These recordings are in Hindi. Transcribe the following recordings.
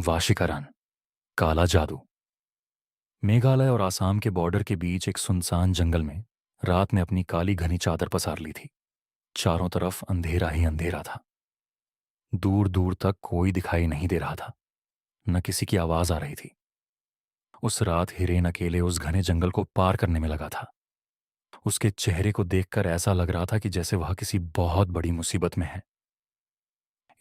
वाशीकरण, काला जादू। मेघालय और आसाम के बॉर्डर के बीच एक सुनसान जंगल में रात ने अपनी काली घनी चादर पसार ली थी। चारों तरफ अंधेरा ही अंधेरा था। दूर दूर तक कोई दिखाई नहीं दे रहा था, न किसी की आवाज आ रही थी। उस रात हिरेन अकेले उस घने जंगल को पार करने में लगा था। उसके चेहरे को देखकर ऐसा लग रहा था कि जैसे वह किसी बहुत बड़ी मुसीबत में है।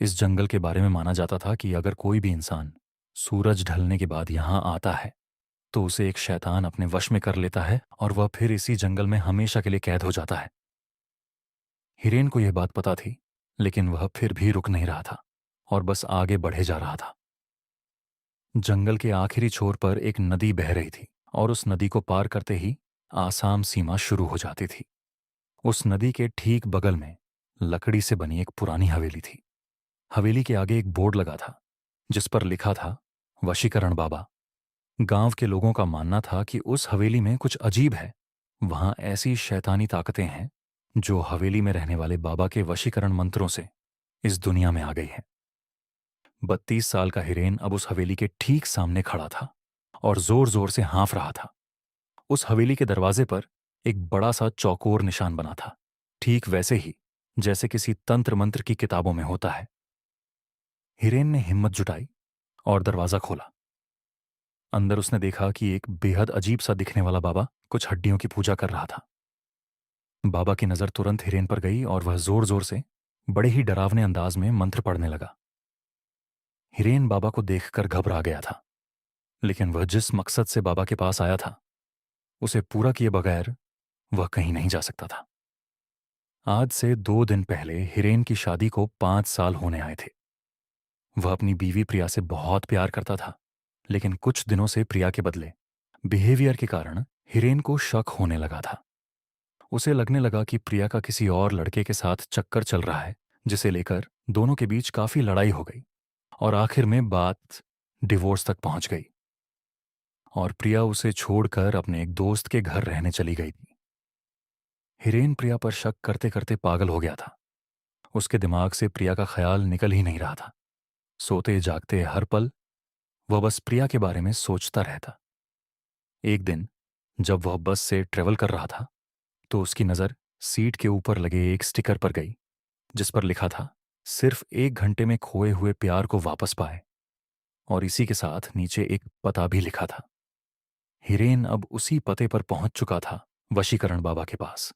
इस जंगल के बारे में माना जाता था कि अगर कोई भी इंसान सूरज ढलने के बाद यहां आता है तो उसे एक शैतान अपने वश में कर लेता है और वह फिर इसी जंगल में हमेशा के लिए कैद हो जाता है। हिरेन को यह बात पता थी, लेकिन वह फिर भी रुक नहीं रहा था और बस आगे बढ़े जा रहा था। जंगल के आखिरी छोर पर एक नदी बह रही थी और उस नदी को पार करते ही आसाम सीमा शुरू हो जाती थी। उस नदी के ठीक बगल में लकड़ी से बनी एक पुरानी हवेली थी। हवेली के आगे एक बोर्ड लगा था जिस पर लिखा था, वशीकरण बाबा। गांव के लोगों का मानना था कि उस हवेली में कुछ अजीब है। वहां ऐसी शैतानी ताकतें हैं जो हवेली में रहने वाले बाबा के वशीकरण मंत्रों से इस दुनिया में आ गई है। 32 साल का हिरेन अब उस हवेली के ठीक सामने खड़ा था और जोर जोर से हाँफ रहा था। उस हवेली के दरवाजे पर एक बड़ा सा चौकोर निशान बना था, ठीक वैसे ही जैसे किसी तंत्र मंत्र की किताबों में होता है। हिरेन ने हिम्मत जुटाई और दरवाजा खोला। अंदर उसने देखा कि एक बेहद अजीब सा दिखने वाला बाबा कुछ हड्डियों की पूजा कर रहा था। बाबा की नजर तुरंत हिरेन पर गई और वह जोर जोर से बड़े ही डरावने अंदाज में मंत्र पढ़ने लगा। हिरेन बाबा को देखकर घबरा गया था, लेकिन वह जिस मकसद से बाबा के पास आया था उसे पूरा किए बगैर वह कहीं नहीं जा सकता था। आज से 2 दिन पहले हिरेन की शादी को 5 साल होने आए थे। वह अपनी बीवी प्रिया से बहुत प्यार करता था, लेकिन कुछ दिनों से प्रिया के बदले बिहेवियर के कारण हिरेन को शक होने लगा था। उसे लगने लगा कि प्रिया का किसी और लड़के के साथ चक्कर चल रहा है, जिसे लेकर दोनों के बीच काफी लड़ाई हो गई और आखिर में बात डिवोर्स तक पहुंच गई और प्रिया उसे छोड़कर अपने एक दोस्त के घर रहने चली गई थी। हिरेन प्रिया पर शक करते करते पागल हो गया था। उसके दिमाग से प्रिया का ख्याल निकल ही नहीं रहा था। सोते जागते हर पल वह बस प्रिया के बारे में सोचता रहता। एक दिन जब वह बस से ट्रेवल कर रहा था तो उसकी नज़र सीट के ऊपर लगे एक स्टिकर पर गई जिस पर लिखा था, सिर्फ 1 घंटे में खोए हुए प्यार को वापस पाए। और इसी के साथ नीचे एक पता भी लिखा था। हिरेन अब उसी पते पर पहुंच चुका था, वशीकरण बाबा के पास।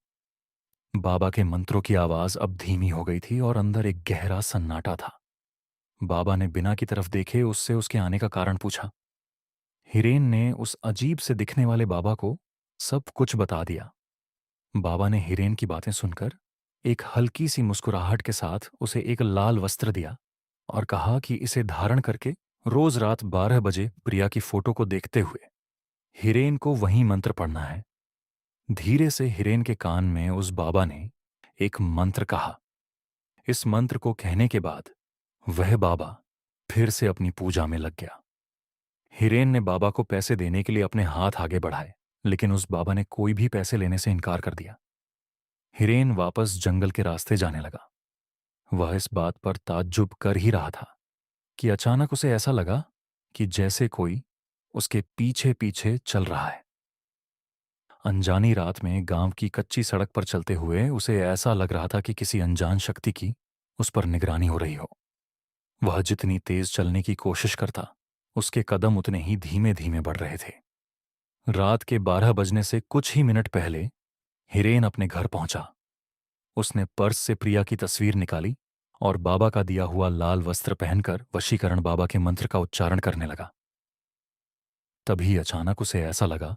बाबा के मंत्रों की आवाज अब धीमी हो गई थी और अंदर एक गहरा सन्नाटा था। बाबा ने बिना की तरफ देखे उससे उसके आने का कारण पूछा। हिरेन ने उस अजीब से दिखने वाले बाबा को सब कुछ बता दिया। बाबा ने हिरेन की बातें सुनकर एक हल्की सी मुस्कुराहट के साथ उसे एक लाल वस्त्र दिया और कहा कि इसे धारण करके रोज रात 12 बजे प्रिया की फोटो को देखते हुए हिरेन को वही मंत्र पढ़ना है। धीरे से हिरेन के कान में उस बाबा ने एक मंत्र कहा। इस मंत्र को कहने के बाद वह बाबा फिर से अपनी पूजा में लग गया। हिरेन ने बाबा को पैसे देने के लिए अपने हाथ आगे बढ़ाए, लेकिन उस बाबा ने कोई भी पैसे लेने से इनकार कर दिया। हिरेन वापस जंगल के रास्ते जाने लगा। वह इस बात पर ताज्जुब कर ही रहा था कि अचानक उसे ऐसा लगा कि जैसे कोई उसके पीछे पीछे चल रहा है। अनजानी रात में गांव की कच्ची सड़क पर चलते हुए उसे ऐसा लग रहा था कि किसी अनजान शक्ति की उस पर निगरानी हो रही हो। वह जितनी तेज चलने की कोशिश करता, उसके कदम उतने ही धीमे धीमे बढ़ रहे थे। रात के 12 बजने से कुछ ही मिनट पहले हिरेन अपने घर पहुंचा। उसने पर्स से प्रिया की तस्वीर निकाली और बाबा का दिया हुआ लाल वस्त्र पहनकर वशीकरण बाबा के मंत्र का उच्चारण करने लगा। तभी अचानक उसे ऐसा लगा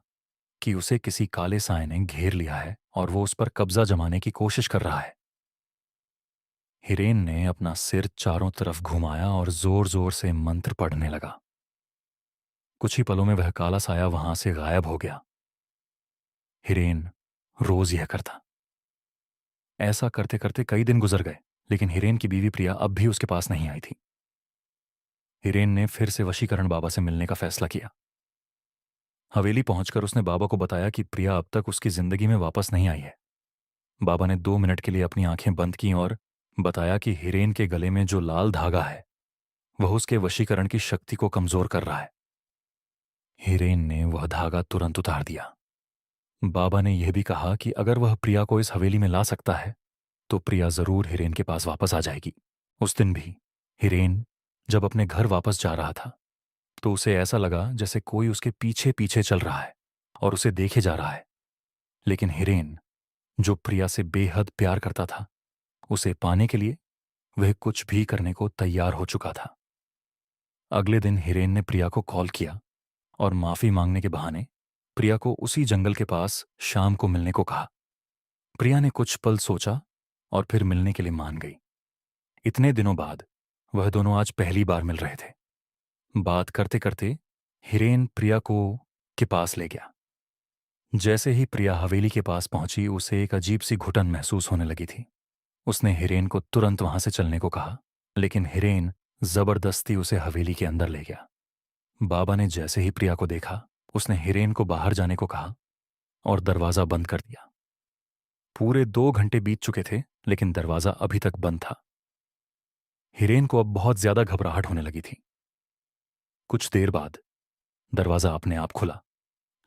कि उसे किसी काले साए ने घेर लिया है और वो उस पर कब्जा जमाने की कोशिश कर रहा है। हिरेन ने अपना सिर चारों तरफ घुमाया और जोर जोर से मंत्र पढ़ने लगा। कुछ ही पलों में वह काला साया वहां से गायब हो गया। हिरेन रोज यह करता। ऐसा करते करते कई दिन गुजर गए, लेकिन हिरेन की बीवी प्रिया अब भी उसके पास नहीं आई थी। हिरेन ने फिर से वशीकरण बाबा से मिलने का फैसला किया। हवेली पहुंचकर उसने बाबा को बताया कि प्रिया अब तक उसकी जिंदगी में वापस नहीं आई है। बाबा ने 2 मिनट के लिए अपनी आंखें बंद की और बताया कि हिरेन के गले में जो लाल धागा है वह उसके वशीकरण की शक्ति को कमजोर कर रहा है। हिरेन ने वह धागा तुरंत उतार दिया। बाबा ने यह भी कहा कि अगर वह प्रिया को इस हवेली में ला सकता है तो प्रिया जरूर हिरेन के पास वापस आ जाएगी। उस दिन भी हिरेन जब अपने घर वापस जा रहा था तो उसे ऐसा लगा जैसे कोई उसके पीछे पीछे चल रहा है और उसे देखे जा रहा है। लेकिन हिरेन, जो प्रिया से बेहद प्यार करता था, उसे पाने के लिए वह कुछ भी करने को तैयार हो चुका था। अगले दिन हिरेन ने प्रिया को कॉल किया और माफी मांगने के बहाने प्रिया को उसी जंगल के पास शाम को मिलने को कहा। प्रिया ने कुछ पल सोचा और फिर मिलने के लिए मान गई। इतने दिनों बाद वह दोनों आज पहली बार मिल रहे थे। बात करते करते हिरेन प्रिया को के पास ले गया। जैसे ही प्रिया हवेली के पास पहुंची उसे एक अजीब सी घुटन महसूस होने लगी थी। उसने हिरेन को तुरंत वहां से चलने को कहा, लेकिन हिरेन जबरदस्ती उसे हवेली के अंदर ले गया। बाबा ने जैसे ही प्रिया को देखा उसने हिरेन को बाहर जाने को कहा और दरवाजा बंद कर दिया। पूरे 2 घंटे बीत चुके थे लेकिन दरवाजा अभी तक बंद था। हिरेन को अब बहुत ज्यादा घबराहट होने लगी थी। कुछ देर बाद दरवाजा अपने आप खुला,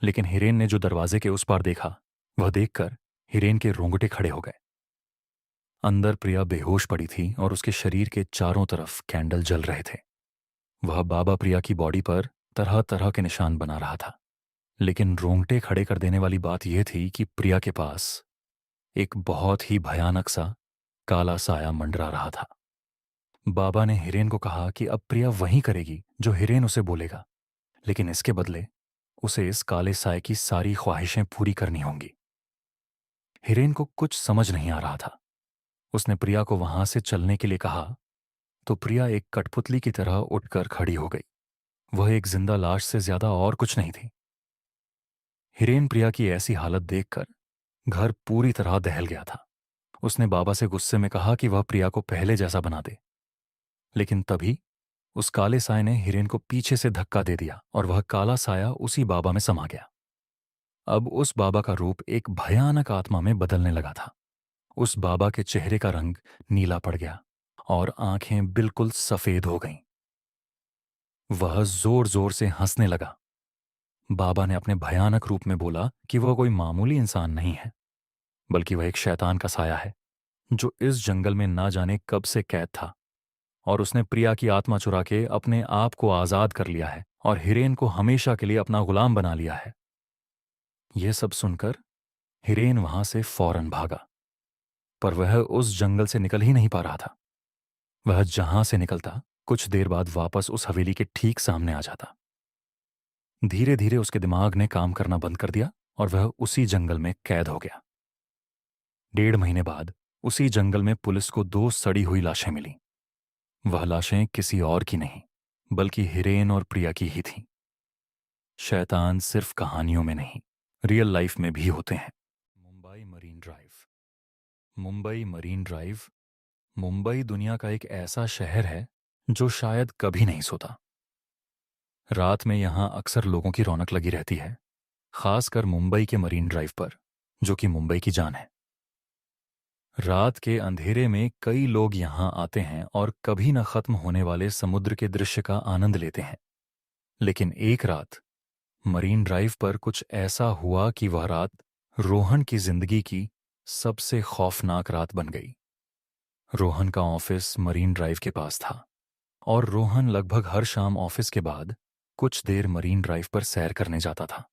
लेकिन हिरेन ने जो दरवाजे के उस पार देखा वह देखकर हिरेन के रोंगटे खड़े हो गए। अंदर प्रिया बेहोश पड़ी थी और उसके शरीर के चारों तरफ कैंडल जल रहे थे। वह बाबा प्रिया की बॉडी पर तरह तरह के निशान बना रहा था, लेकिन रोंगटे खड़े कर देने वाली बात यह थी कि प्रिया के पास एक बहुत ही भयानक सा काला साया मंडरा रहा था। बाबा ने हिरेन को कहा कि अब प्रिया वही करेगी जो हिरेन उसे बोलेगा, लेकिन इसके बदले उसे इस काले साए की सारी ख्वाहिशें पूरी करनी होंगी। हिरेन को कुछ समझ नहीं आ रहा था। उसने प्रिया को वहां से चलने के लिए कहा तो प्रिया एक कठपुतली की तरह उठकर खड़ी हो गई। वह एक जिंदा लाश से ज्यादा और कुछ नहीं थी। हिरेन प्रिया की ऐसी हालत देखकर घर पूरी तरह दहल गया था। उसने बाबा से गुस्से में कहा कि वह प्रिया को पहले जैसा बना दे, लेकिन तभी उस काले साए ने हिरेन को पीछे से धक्का दे दिया और वह काला साया उसी बाबा में समा गया। अब उस बाबा का रूप एक भयानक आत्मा में बदलने लगा था। उस बाबा के चेहरे का रंग नीला पड़ गया और आंखें बिल्कुल सफेद हो गईं। वह जोर जोर से हंसने लगा। बाबा ने अपने भयानक रूप में बोला कि वह कोई मामूली इंसान नहीं है, बल्कि वह एक शैतान का साया है जो इस जंगल में ना जाने कब से कैद था, और उसने प्रिया की आत्मा चुरा के अपने आप को आजाद कर लिया है और हिरेन को हमेशा के लिए अपना गुलाम बना लिया है। यह सब सुनकर हिरेन वहां से फौरन भागा, पर वह उस जंगल से निकल ही नहीं पा रहा था। वह जहां से निकलता कुछ देर बाद वापस उस हवेली के ठीक सामने आ जाता। धीरे धीरे उसके दिमाग ने काम करना बंद कर दिया और वह उसी जंगल में कैद हो गया। 1.5 महीने बाद उसी जंगल में पुलिस को 2 सड़ी हुई लाशें मिली। वह लाशें किसी और की नहीं बल्कि हिरेन और प्रिया की ही थीं। शैतान सिर्फ कहानियों में नहीं, रियल लाइफ में भी होते हैं। Mumbai marine drive. Mumbai marine drive Mumbai दुनिया का एक ऐसा शहर है जो शायद कभी नहीं सोता। रात में यहां अक्सर लोगों की रौनक लगी रहती है, खासकर मुंबई के मरीन ड्राइव पर, जो कि मुंबई की जान है। रात के अंधेरे में कई लोग यहां आते हैं और कभी न खत्म होने वाले समुद्र के दृश्य का आनंद लेते हैं। लेकिन एक रात मरीन ड्राइव पर कुछ ऐसा हुआ कि वह रात रोहन की जिंदगी की सबसे खौफनाक रात बन गई। रोहन का ऑफिस मरीन ड्राइव के पास था और रोहन लगभग हर शाम ऑफिस के बाद कुछ देर मरीन ड्राइव पर सैर करने जाता था।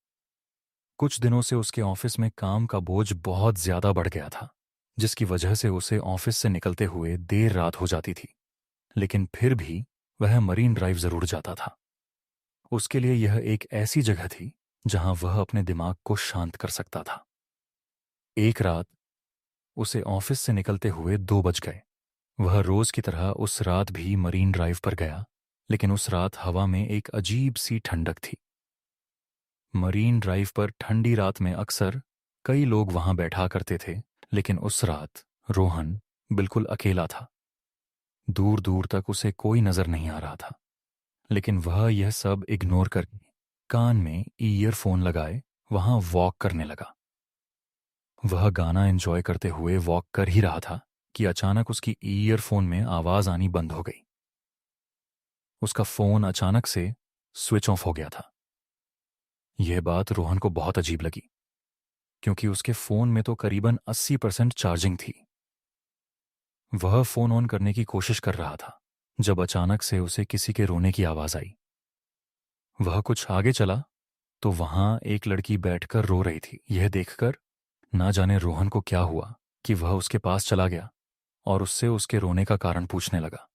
कुछ दिनों से उसके ऑफिस में काम का बोझ बहुत ज्यादा बढ़ गया था, जिसकी वजह से उसे ऑफिस से निकलते हुए देर रात हो जाती थी, लेकिन फिर भी वह मरीन ड्राइव जरूर जाता था। उसके लिए यह एक ऐसी जगह थी जहां वह अपने दिमाग को शांत कर सकता था। एक रात उसे ऑफिस से निकलते हुए 2 बज गए। वह रोज की तरह उस रात भी मरीन ड्राइव पर गया, लेकिन उस रात हवा में एक अजीब सी ठंडक थी। मरीन ड्राइव पर ठंडी रात में अक्सर कई लोग वहां बैठा करते थे, लेकिन उस रात रोहन बिल्कुल अकेला था। दूर दूर तक उसे कोई नजर नहीं आ रहा था, लेकिन वह यह सब इग्नोर करके कान में ईयरफोन लगाए वहां वॉक करने लगा। वह गाना एंजॉय करते हुए वॉक कर ही रहा था कि अचानक उसकी ईयरफोन में आवाज आनी बंद हो गई। उसका फोन अचानक से स्विच ऑफ हो गया था। यह बात रोहन को बहुत अजीब लगी, क्योंकि उसके फोन में तो करीबन 80% चार्जिंग थी। वह फोन ऑन करने की कोशिश कर रहा था जब अचानक से उसे किसी के रोने की आवाज आई। वह कुछ आगे चला तो वहां एक लड़की बैठकर रो रही थी। यह देखकर ना जाने रोहन को क्या हुआ कि वह उसके पास चला गया और उससे उसके रोने का कारण पूछने लगा।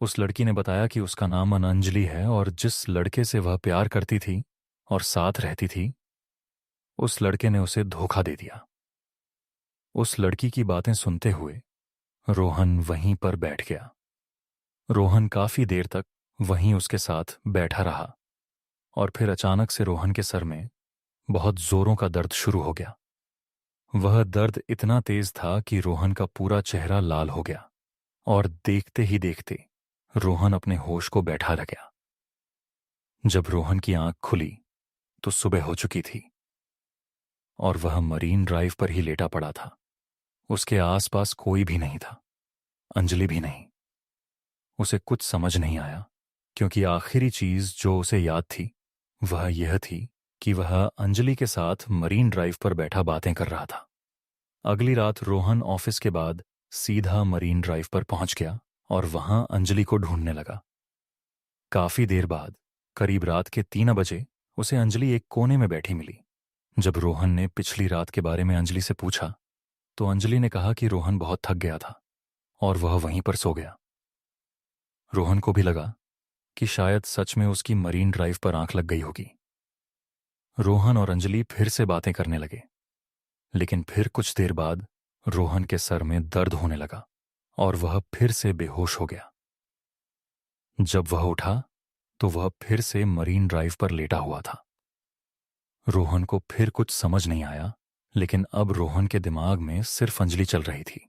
उस लड़की ने बताया कि उसका नाम अनंजलि है और जिस लड़के से वह प्यार करती थी और साथ रहती थी, उस लड़के ने उसे धोखा दे दिया। उस लड़की की बातें सुनते हुए रोहन वहीं पर बैठ गया। रोहन काफी देर तक वहीं उसके साथ बैठा रहा और फिर अचानक से रोहन के सर में बहुत जोरों का दर्द शुरू हो गया। वह दर्द इतना तेज था कि रोहन का पूरा चेहरा लाल हो गया और देखते ही देखते रोहन अपने होश को बैठा रह गया। जब रोहन की आंख खुली तो सुबह हो चुकी थी और वह मरीन ड्राइव पर ही लेटा पड़ा था। उसके आसपास कोई भी नहीं था, अंजलि भी नहीं। उसे कुछ समझ नहीं आया, क्योंकि आखिरी चीज जो उसे याद थी वह यह थी कि वह अंजलि के साथ मरीन ड्राइव पर बैठा बातें कर रहा था। अगली रात रोहन ऑफिस के बाद सीधा मरीन ड्राइव पर पहुंच गया और वहां अंजलि को ढूंढने लगा। काफी देर बाद, करीब रात के 3 बजे, उसे अंजलि एक कोने में बैठी मिली। जब रोहन ने पिछली रात के बारे में अंजलि से पूछा तो अंजलि ने कहा कि रोहन बहुत थक गया था और वह वहीं पर सो गया। रोहन को भी लगा कि शायद सच में उसकी मरीन ड्राइव पर आंख लग गई होगी। रोहन और अंजलि फिर से बातें करने लगे, लेकिन फिर कुछ देर बाद रोहन के सर में दर्द होने लगा और वह फिर से बेहोश हो गया। जब वह उठा तो वह फिर से मरीन ड्राइव पर लेटा हुआ था। रोहन को फिर कुछ समझ नहीं आया, लेकिन अब रोहन के दिमाग में सिर्फ अंजलि चल रही थी।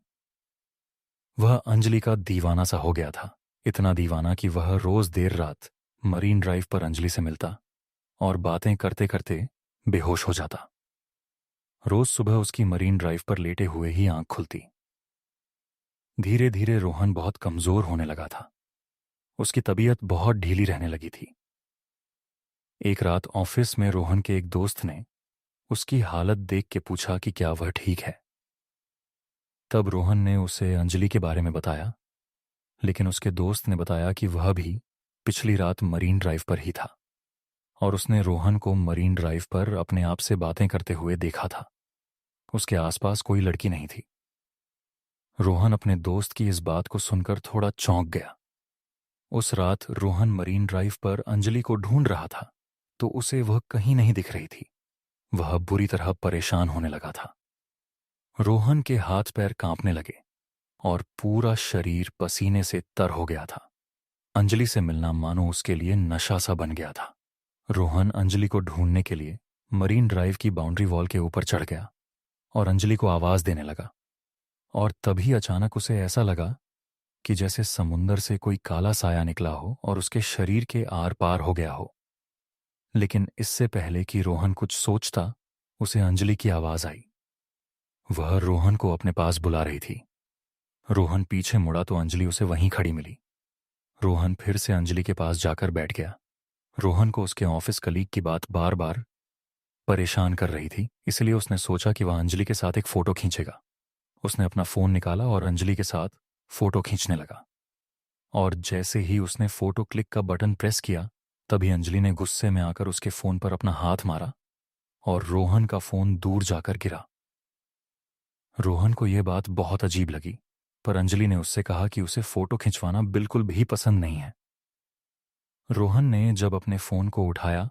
वह अंजलि का दीवाना सा हो गया था, इतना दीवाना कि वह रोज देर रात मरीन ड्राइव पर अंजलि से मिलता और बातें करते करते बेहोश हो जाता। रोज सुबह उसकी मरीन ड्राइव पर लेटे हुए ही आंख खुलती। धीरे धीरे रोहन बहुत कमजोर होने लगा था। उसकी तबीयत बहुत ढीली रहने लगी थी। एक रात ऑफिस में रोहन के एक दोस्त ने उसकी हालत देख के पूछा कि क्या वह ठीक है। तब रोहन ने उसे अंजलि के बारे में बताया, लेकिन उसके दोस्त ने बताया कि वह भी पिछली रात मरीन ड्राइव पर ही था और उसने रोहन को मरीन ड्राइव पर अपने आप से बातें करते हुए देखा था। उसके आसपास कोई लड़की नहीं थी। रोहन अपने दोस्त की इस बात को सुनकर थोड़ा चौंक गया। उस रात रोहन मरीन ड्राइव पर अंजलि को ढूंढ रहा था तो उसे वह कहीं नहीं दिख रही थी। वह बुरी तरह परेशान होने लगा था। रोहन के हाथ पैर कांपने लगे और पूरा शरीर पसीने से तर हो गया था। अंजलि से मिलना मानो उसके लिए नशा सा बन गया था। रोहन अंजलि को ढूंढने के लिए मरीन ड्राइव की बाउंड्री वॉल के ऊपर चढ़ गया और अंजलि को आवाज देने लगा। और तभी अचानक उसे ऐसा लगा कि जैसे समुंदर से कोई काला साया निकला हो और उसके शरीर के आर पार हो गया हो। लेकिन इससे पहले कि रोहन कुछ सोचता, उसे अंजलि की आवाज आई। वह रोहन को अपने पास बुला रही थी। रोहन पीछे मुड़ा तो अंजलि उसे वहीं खड़ी मिली। रोहन फिर से अंजलि के पास जाकर बैठ गया। रोहन को उसके ऑफिस कलीग की बात बार बार परेशान कर रही थी, इसलिए उसने सोचा कि वह अंजलि के साथ एक फोटो खींचेगा। उसने अपना फोन निकाला और अंजलि के साथ फोटो खींचने लगा। और जैसे ही उसने फोटो क्लिक का बटन प्रेस किया, तभी अंजलि ने गुस्से में आकर उसके फोन पर अपना हाथ मारा और रोहन का फोन दूर जाकर गिरा। रोहन को यह बात बहुत अजीब लगी, पर अंजलि ने उससे कहा कि उसे फोटो खिंचवाना बिल्कुल भी पसंद नहीं है। रोहन ने जब अपने फोन को उठाया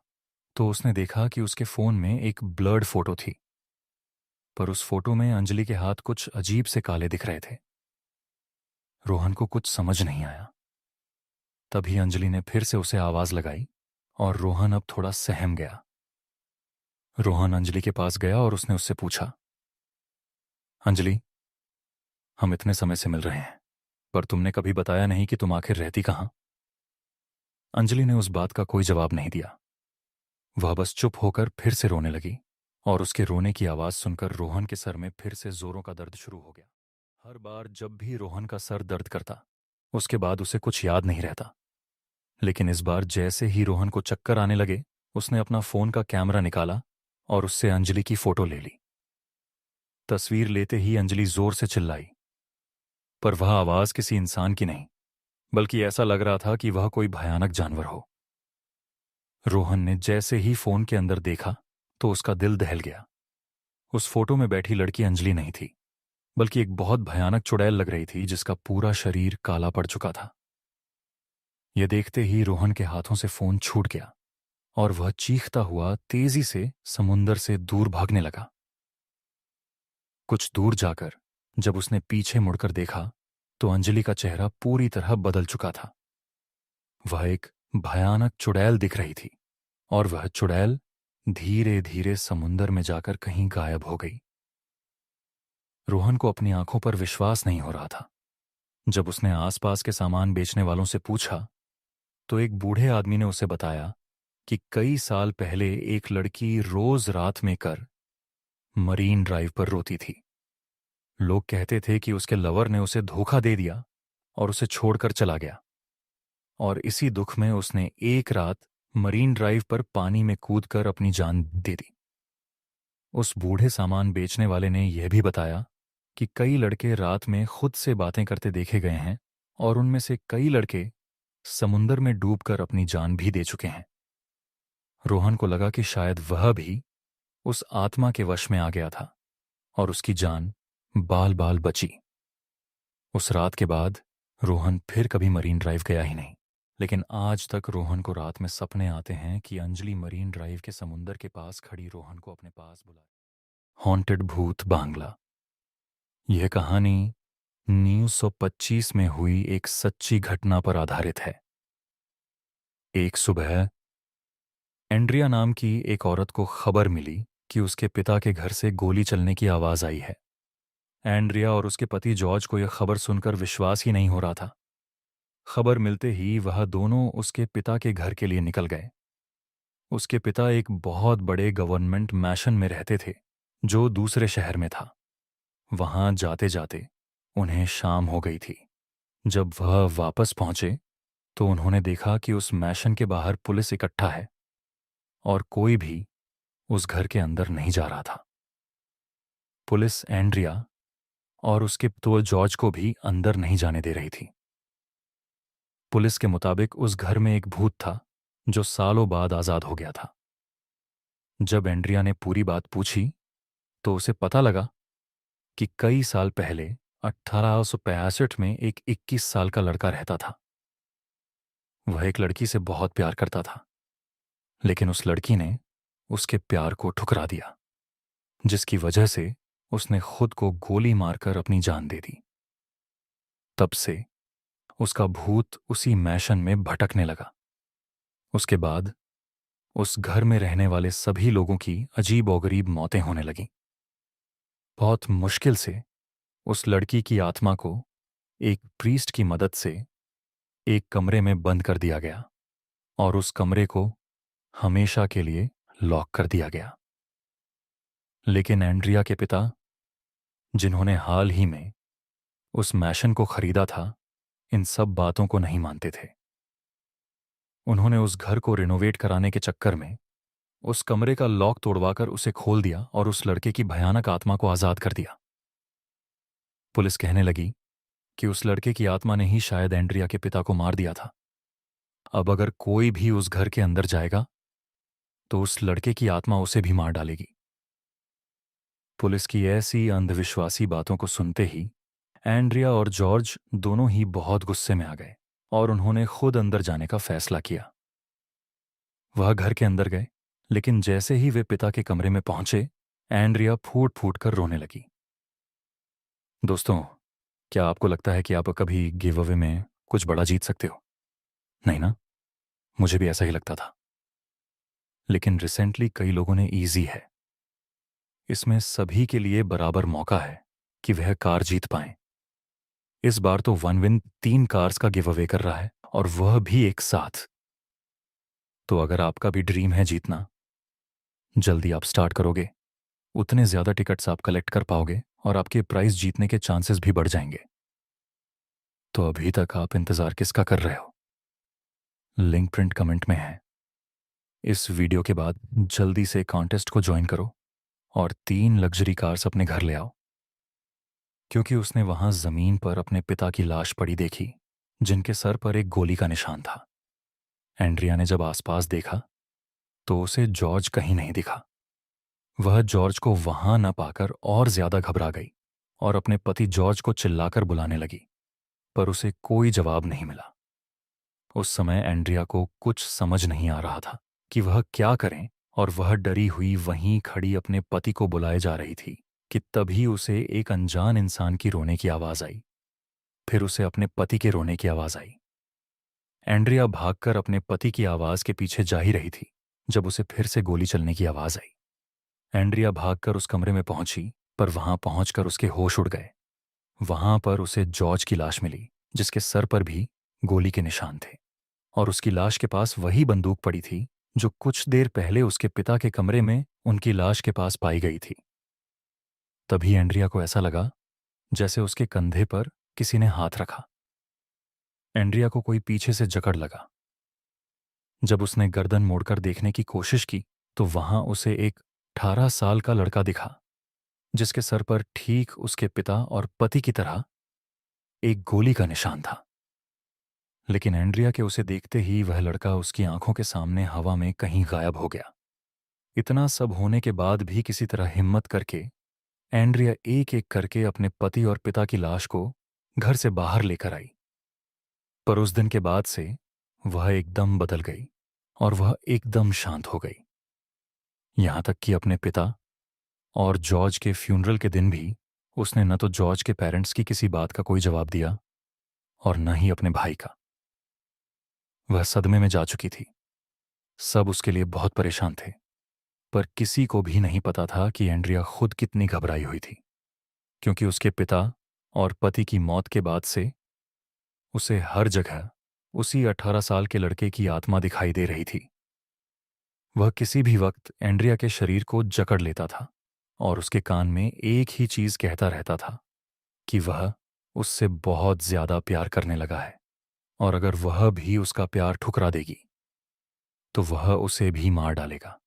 तो उसने देखा कि उसके फोन में एक ब्लर्ड फोटो थी, पर उस फोटो में अंजलि के हाथ कुछ अजीब से काले दिख रहे थे। रोहन को कुछ समझ नहीं आया। तभी अंजलि ने फिर से उसे आवाज लगाई और रोहन अब थोड़ा सहम गया। रोहन अंजलि के पास गया और उसने उससे पूछा, अंजलि, हम इतने समय से मिल रहे हैं, पर तुमने कभी बताया नहीं कि तुम आखिर रहती कहां? अंजलि ने उस बात का कोई जवाब नहीं दिया। वह बस चुप होकर फिर से रोने लगी और उसके रोने की आवाज सुनकर रोहन के सर में फिर से जोरों का दर्द शुरू हो गया। हर बार जब भी रोहन का सर दर्द करता, उसके बाद उसे कुछ याद नहीं रहता। लेकिन इस बार जैसे ही रोहन को चक्कर आने लगे, उसने अपना फोन का कैमरा निकाला और उससे अंजलि की फोटो ले ली। तस्वीर लेते ही अंजलि जोर से चिल्लाई, पर वह आवाज किसी इंसान की नहीं, बल्कि ऐसा लग रहा था कि वह कोई भयानक जानवर हो। रोहन ने जैसे ही फोन के अंदर देखा तो उसका दिल दहल गया। उस फोटो में बैठी लड़की अंजलि नहीं थी, बल्कि एक बहुत भयानक चुड़ैल लग रही थी जिसका पूरा शरीर काला पड़ चुका था। यह देखते ही रोहन के हाथों से फोन छूट गया और वह चीखता हुआ तेजी से समुंदर से दूर भागने लगा। कुछ दूर जाकर जब उसने पीछे मुड़कर देखा तो अंजलि का चेहरा पूरी तरह बदल चुका था। वह एक भयानक चुड़ैल दिख रही थी और वह चुड़ैल धीरे धीरे समुंदर में जाकर कहीं गायब हो गई। रोहन को अपनी आंखों पर विश्वास नहीं हो रहा था। जब उसने आसपास के सामान बेचने वालों से पूछा तो एक बूढ़े आदमी ने उसे बताया कि कई साल पहले एक लड़की रोज रात में कर मरीन ड्राइव पर रोती थी। लोग कहते थे कि उसके लवर ने उसे धोखा दे दिया और उसे छोड़कर चला गया, और इसी दुख में उसने एक रात मरीन ड्राइव पर पानी में कूदकर अपनी जान दे दी। उस बूढ़े सामान बेचने वाले ने यह भी बताया कि कई लड़के रात में खुद से बातें करते देखे गए हैं और उनमें से कई लड़के समुंदर में डूबकर अपनी जान भी दे चुके हैं। रोहन को लगा कि शायद वह भी उस आत्मा के वश में आ गया था और उसकी जान बाल बाल बची। उस रात के बाद रोहन फिर कभी मरीन ड्राइव गया ही नहीं, लेकिन आज तक रोहन को रात में सपने आते हैं कि अंजलि मरीन ड्राइव के समुंदर के पास खड़ी रोहन को अपने पास बुला। हॉन्टेड भूत बांग्ला। यह कहानी 1925 में हुई एक सच्ची घटना पर आधारित है। एक सुबह एंड्रिया नाम की एक औरत को खबर मिली कि उसके पिता के घर से गोली चलने की आवाज आई है। एंड्रिया और उसके पति जॉर्ज को यह खबर सुनकर विश्वास ही नहीं हो रहा था। खबर मिलते ही वह दोनों उसके पिता के घर के लिए निकल गए। उसके पिता एक बहुत बड़े गवर्नमेंट मैशन में रहते थे जो दूसरे शहर में था। वहां जाते जाते उन्हें शाम हो गई थी। जब वह वापस पहुंचे तो उन्होंने देखा कि उस मैशन के बाहर पुलिस इकट्ठा है और कोई भी उस घर के अंदर नहीं जा रहा था। पुलिस एंड्रिया और उसके तो जॉर्ज को भी अंदर नहीं जाने दे रही थी। पुलिस के मुताबिक उस घर में एक भूत था जो सालों बाद आजाद हो गया था। जब एंड्रिया ने पूरी बात पूछी तो उसे पता लगा कि कई साल पहले 1865 में एक 21 साल का लड़का रहता था। वह एक लड़की से बहुत प्यार करता था, लेकिन उस लड़की ने उसके प्यार को ठुकरा दिया, जिसकी वजह से उसने खुद को गोली मारकर अपनी जान दे दी। तब से उसका भूत उसी मैशन में भटकने लगा। उसके बाद उस घर में रहने वाले सभी लोगों की अजीब और मौतें होने लगीं। बहुत मुश्किल से उस लड़की की आत्मा को एक प्रीस्ट की मदद से एक कमरे में बंद कर दिया गया और उस कमरे को हमेशा के लिए लॉक कर दिया गया। लेकिन एंड्रिया के पिता, जिन्होंने हाल ही में उस मैशन को खरीदा था, इन सब बातों को नहीं मानते थे। उन्होंने उस घर को रिनोवेट कराने के चक्कर में उस कमरे का लॉक तोड़वाकर उसे खोल दिया और उस लड़के की भयानक आत्मा को आजाद कर दिया। पुलिस कहने लगी कि उस लड़के की आत्मा ने ही शायद एंड्रिया के पिता को मार दिया था। अब अगर कोई भी उस घर के अंदर जाएगा तो उस लड़के की आत्मा उसे भी मार डालेगी। पुलिस की ऐसी अंधविश्वासी बातों को सुनते ही एंड्रिया और जॉर्ज दोनों ही बहुत गुस्से में आ गए और उन्होंने खुद अंदर जाने का फैसला किया। वह घर के अंदर गए, लेकिन जैसे ही वे पिता के कमरे में पहुंचे, एंड्रिया फूट फूट कर रोने लगी। दोस्तों, क्या आपको लगता है कि आप कभी गिव अवे में कुछ बड़ा जीत सकते हो? नहीं ना? मुझे भी ऐसा ही लगता था। लेकिन रिसेंटली कई लोगों ने इजी है। इसमें सभी के लिए बराबर मौका है कि वह कार जीत पाएं। इस बार तो वन विन 3 कार्स का गिव अवे कर रहा है, और वह भी एक साथ। तो अगर आपका भी ड्रीम है जीतना, जल्दी आप स्टार्ट करोगे, उतने ज्यादा टिकट्स आप कलेक्ट कर पाओगे और आपके प्राइज जीतने के चांसेस भी बढ़ जाएंगे। तो अभी तक आप इंतजार किसका कर रहे हो? लिंक प्रिंट कमेंट में है। इस वीडियो के बाद जल्दी से कॉन्टेस्ट को ज्वाइन करो और 3 लग्जरी कार्स अपने घर ले आओ, क्योंकि उसने वहां जमीन पर अपने पिता की लाश पड़ी देखी, जिनके सर पर एक गोली का निशान था। एंड्रिया ने जब आसपास देखा तो उसे जॉर्ज कहीं नहीं दिखा। वह जॉर्ज को वहां न पाकर और ज्यादा घबरा गई और अपने पति जॉर्ज को चिल्लाकर बुलाने लगी, पर उसे कोई जवाब नहीं मिला। उस समय एंड्रिया को कुछ समझ नहीं आ रहा था कि वह क्या करें, और वह डरी हुई वहीं खड़ी अपने पति को बुलाए जा रही थी कि तभी उसे एक अनजान इंसान की रोने की आवाज आई। फिर उसे अपने पति के रोने की आवाज आई। एंड्रिया भागकर अपने पति की आवाज के पीछे जा ही रही थी जब उसे फिर से गोली चलने की आवाज आई। एंड्रिया भागकर उस कमरे में पहुंची, पर वहां पहुंचकर उसके होश उड़ गए। वहां पर उसे जॉर्ज की लाश मिली, जिसके सर पर भी गोली के निशान थे, और उसकी लाश के पास वही बंदूक पड़ी थी जो कुछ देर पहले उसके पिता के कमरे में उनकी लाश के पास पाई गई थी। तभी एंड्रिया को ऐसा लगा जैसे उसके कंधे पर किसी ने हाथ रखा। एंड्रिया को कोई पीछे से जकड़ लगा। जब उसने गर्दन मोड़कर देखने की कोशिश की तो वहां उसे एक 18 साल का लड़का दिखा, जिसके सर पर ठीक उसके पिता और पति की तरह एक गोली का निशान था। लेकिन एंड्रिया के उसे देखते ही वह लड़का उसकी आंखों के सामने हवा में कहीं गायब हो गया। इतना सब होने के बाद भी किसी तरह हिम्मत करके एंड्रिया एक एक करके अपने पति और पिता की लाश को घर से बाहर लेकर आई। पर उस दिन के बाद से वह एकदम बदल गई और वह एकदम शांत हो गई। यहां तक कि अपने पिता और जॉर्ज के फ्यूनरल के दिन भी उसने न तो जॉर्ज के पेरेंट्स की किसी बात का कोई जवाब दिया और न ही अपने भाई का। वह सदमे में जा चुकी थी। सब उसके लिए बहुत परेशान थे, पर किसी को भी नहीं पता था कि एंड्रिया खुद कितनी घबराई हुई थी, क्योंकि उसके पिता और पति की मौत के बाद से उसे हर जगह उसी 18 साल के लड़के की आत्मा दिखाई दे रही थी। वह किसी भी वक्त एंड्रिया के शरीर को जकड़ लेता था और उसके कान में एक ही चीज कहता रहता था कि वह उससे बहुत ज्यादा प्यार करने लगा है, और अगर वह भी उसका प्यार ठुकरा देगी तो वह उसे भी मार डालेगा।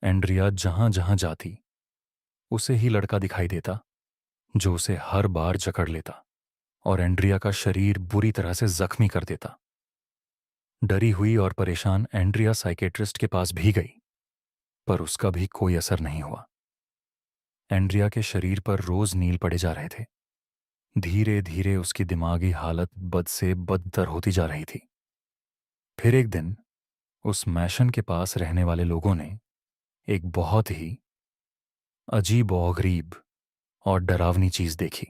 एंड्रिया जहां जहां जाती उसे ही लड़का दिखाई देता जो उसे हर बार जकड़ लेता और एंड्रिया का शरीर बुरी तरह से जख्मी कर देता। डरी हुई और परेशान एंड्रिया साइकेट्रिस्ट के पास भी गई, पर उसका भी कोई असर नहीं हुआ। एंड्रिया के शरीर पर रोज नील पड़े जा रहे थे। धीरे धीरे उसकी दिमागी हालत बद से बदतर होती जा रही थी। फिर एक दिन उस मैशन के पास रहने वाले लोगों ने एक बहुत ही अजीब और गरीब और डरावनी चीज देखी।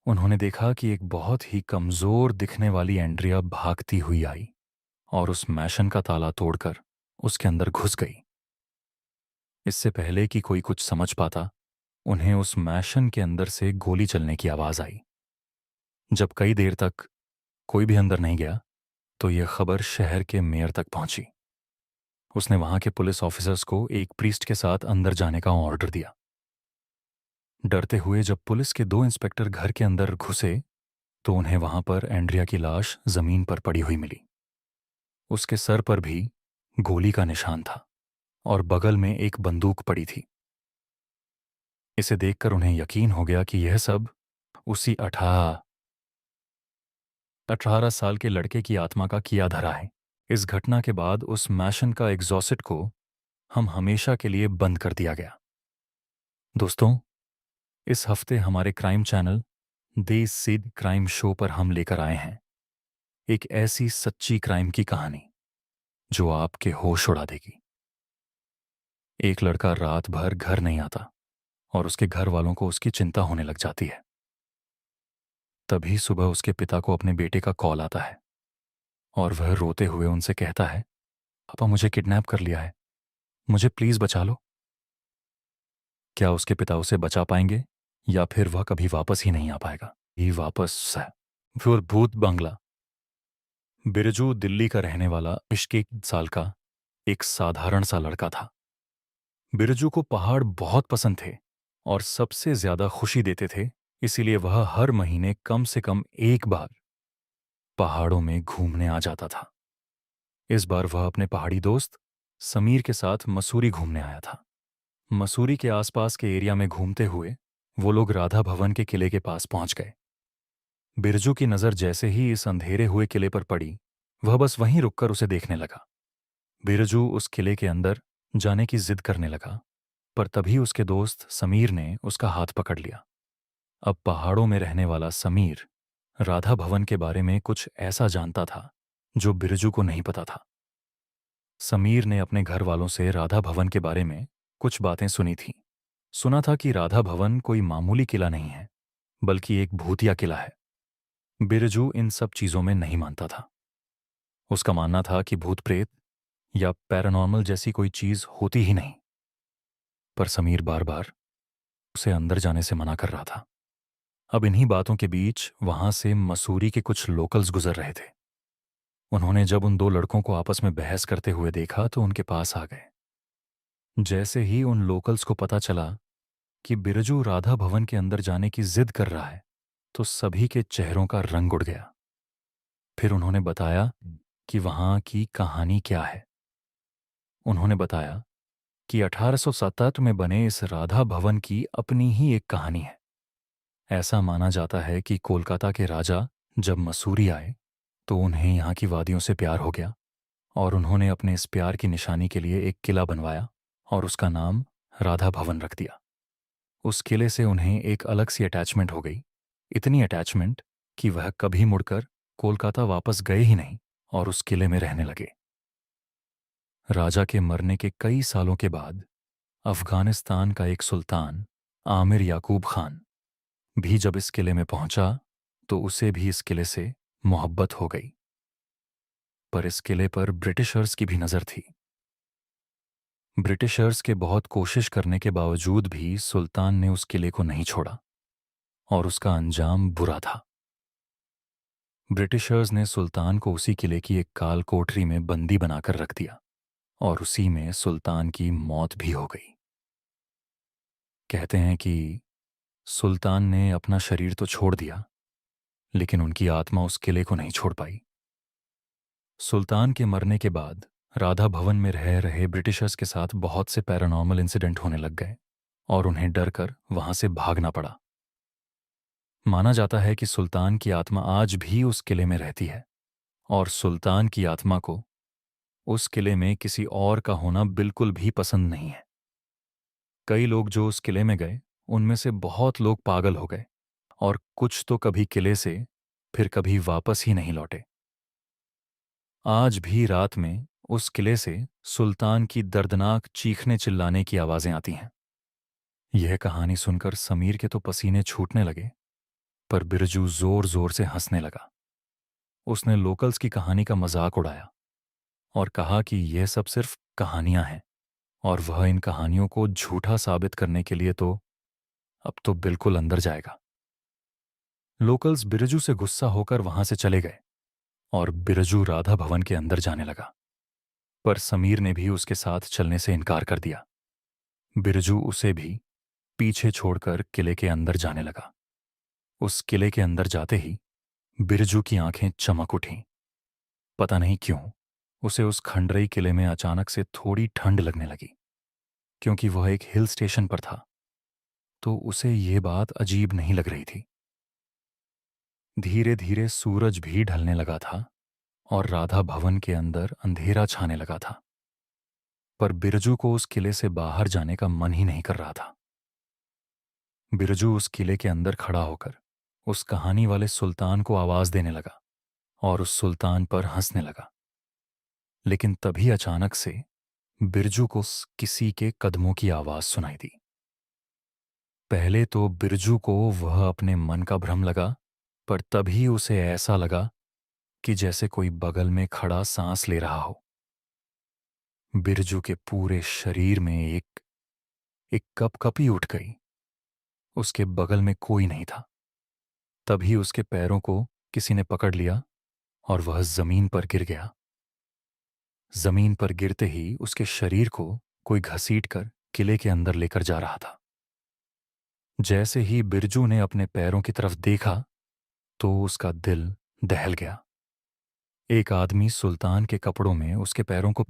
उन्होंने देखा कि एक बहुत ही कमजोर दिखने वाली एंड्रिया भागती हुई आई और उस मैशन का ताला तोड़कर उसके अंदर घुस गई। इससे पहले कि कोई कुछ समझ पाता, उन्हें उस मैशन के अंदर से गोली चलने की आवाज आई। जब कई देर तक कोई भी अंदर नहीं गया तो यह खबर शहर के मेयर तक पहुंची। उसने वहां के पुलिस ऑफिसर्स को एक प्रीस्ट के साथ अंदर जाने का ऑर्डर दिया। डरते हुए जब पुलिस के 2 इंस्पेक्टर घर के अंदर घुसे तो उन्हें वहां पर एंड्रिया की लाश जमीन पर पड़ी हुई मिली। उसके सर पर भी गोली का निशान था और बगल में एक बंदूक पड़ी थी। इसे देखकर उन्हें यकीन हो गया कि यह सब उसी 18 साल के लड़के की आत्मा का किया धरा है। इस घटना के बाद उस मैशन का एग्जॉस्ट को हम हमेशा के लिए बंद कर दिया गया। दोस्तों, इस हफ्ते हमारे क्राइम चैनल देश सिद्ध क्राइम शो पर हम लेकर आए हैं एक ऐसी सच्ची क्राइम की कहानी जो आपके होश उड़ा देगी। एक लड़का रात भर घर नहीं आता और उसके घर वालों को उसकी चिंता होने लग जाती है। तभी सुबह उसके पिता को अपने बेटे का कॉल आता है और वह रोते हुए उनसे कहता है, पापा मुझे किडनैप कर लिया है, मुझे प्लीज बचा लो। क्या उसके पिता उसे बचा पाएंगे या फिर वह कभी वापस ही नहीं आ पाएगा? ये वापस है। फिर भूत बंगला। बिरजू दिल्ली का रहने वाला 21 साल का एक साधारण सा लड़का था। बिरजू को पहाड़ बहुत पसंद थे और सबसे ज्यादा खुशी देते थे, इसीलिए वह हर महीने कम से कम एक बार पहाड़ों में घूमने आ जाता था। इस बार वह अपने पहाड़ी दोस्त समीर के साथ मसूरी घूमने आया था। मसूरी के आसपास के एरिया में घूमते हुए वो लोग राधा भवन के किले के पास पहुंच गए। बिरजू की नज़र जैसे ही इस अंधेरे हुए किले पर पड़ी, वह बस वहीं रुककर उसे देखने लगा। बिरजू उस किले के अंदर जाने की जिद करने लगा, पर तभी उसके दोस्त समीर ने उसका हाथ पकड़ लिया। अब पहाड़ों में रहने वाला समीर राधा भवन के बारे में कुछ ऐसा जानता था जो बिरजू को नहीं पता था। समीर ने अपने घर वालों से राधा भवन के बारे में कुछ बातें सुनी थीं। सुना था कि राधा भवन कोई मामूली किला नहीं है, बल्कि एक भूतिया किला है। बिरजू इन सब चीजों में नहीं मानता था। उसका मानना था कि भूत प्रेत या पैरानॉर्मल जैसी कोई चीज होती ही नहीं। पर समीर बार बार उसे अंदर जाने से मना कर रहा था। अब इन्हीं बातों के बीच वहां से मसूरी के कुछ लोकल्स गुजर रहे थे। उन्होंने जब उन दो लड़कों को आपस में बहस करते हुए देखा तो उनके पास आ गए। जैसे ही उन लोकल्स को पता चला कि बिरजू राधा भवन के अंदर जाने की जिद कर रहा है, तो सभी के चेहरों का रंग उड़ गया। फिर उन्होंने बताया कि वहां की कहानी क्या है। उन्होंने बताया कि 1877 में बने इस राधा भवन की अपनी ही एक कहानी है। ऐसा माना जाता है कि कोलकाता के राजा जब मसूरी आए तो उन्हें यहाँ की वादियों से प्यार हो गया और उन्होंने अपने इस प्यार की निशानी के लिए एक किला बनवाया और उसका नाम राधा भवन रख दिया। उस किले से उन्हें एक अलग सी अटैचमेंट हो गई, इतनी अटैचमेंट कि वह कभी मुड़कर कोलकाता वापस गए ही नहीं और उस किले में रहने लगे। राजा के मरने के कई सालों के बाद अफगानिस्तान का एक सुल्तान आमिर याकूब खान भी जब इस किले में पहुंचा तो उसे भी इस किले से मोहब्बत हो गई। पर इस किले पर ब्रिटिशर्स की भी नजर थी। ब्रिटिशर्स के बहुत कोशिश करने के बावजूद भी सुल्तान ने उस किले को नहीं छोड़ा और उसका अंजाम बुरा था। ब्रिटिशर्स ने सुल्तान को उसी किले की एक काल कोठरी में बंदी बनाकर रख दिया और उसी में सुल्तान की मौत भी हो गई। कहते हैं कि सुल्तान ने अपना शरीर तो छोड़ दिया, लेकिन उनकी आत्मा उस किले को नहीं छोड़ पाई। सुल्तान के मरने के बाद राधा भवन में रह रहे ब्रिटिशर्स के साथ बहुत से पैरानॉर्मल इंसिडेंट होने लग गए और उन्हें डर कर वहां से भागना पड़ा। माना जाता है कि सुल्तान की आत्मा आज भी उस किले में रहती है और सुल्तान की आत्मा को उस किले में किसी और का होना बिल्कुल भी पसंद नहीं है। कई लोग जो उस किले में गए, उनमें से बहुत लोग पागल हो गए और कुछ तो कभी किले से फिर कभी वापस ही नहीं लौटे। आज भी रात में उस किले से सुल्तान की दर्दनाक चीखने चिल्लाने की आवाजें आती हैं। यह कहानी सुनकर समीर के तो पसीने छूटने लगे, पर बिरजू जोर जोर से हंसने लगा। उसने लोकल्स की कहानी का मजाक उड़ाया और कहा कि यह सब सिर्फ कहानियां हैं और वह इन कहानियों को झूठा साबित करने के लिए तो अब तो बिल्कुल अंदर जाएगा। लोकल्स बिरजू से गुस्सा होकर वहां से चले गए और बिरजू राधा भवन के अंदर जाने लगा, पर समीर ने भी उसके साथ चलने से इनकार कर दिया। बिरजू उसे भी पीछे छोड़कर किले के अंदर जाने लगा। उस किले के अंदर जाते ही बिरजू की आंखें चमक उठीं। पता नहीं क्यों उसे उस खंडरई किले में अचानक से थोड़ी ठंड लगने लगी। क्योंकि वह एक हिल स्टेशन पर था तो उसे ये बात अजीब नहीं लग रही थी। धीरे धीरे सूरज भी ढलने लगा था और राधा भवन के अंदर अंधेरा छाने लगा था, पर बिरजू को उस किले से बाहर जाने का मन ही नहीं कर रहा था। बिरजू उस किले के अंदर खड़ा होकर उस कहानी वाले सुल्तान को आवाज देने लगा और उस सुल्तान पर हंसने लगा। लेकिन तभी अचानक से बिरजू को किसी के कदमों की आवाज सुनाई दी। पहले तो बिरजू को वह अपने मन का भ्रम लगा, पर तभी उसे ऐसा लगा कि जैसे कोई बगल में खड़ा सांस ले रहा हो। बिरजू के पूरे शरीर में एक एक कपकपी उठ गई। उसके बगल में कोई नहीं था। तभी उसके पैरों को किसी ने पकड़ लिया और वह जमीन पर गिर गया। जमीन पर गिरते ही उसके शरीर को कोई घसीटकर किले के अंदर लेकर जा रहा था। जैसे ही बिरजू ने अपने पैरों की तरफ देखा तो उसका दिल दहल गया। एक आदमी सुल्तान के कपड़ों में उसके पैरों को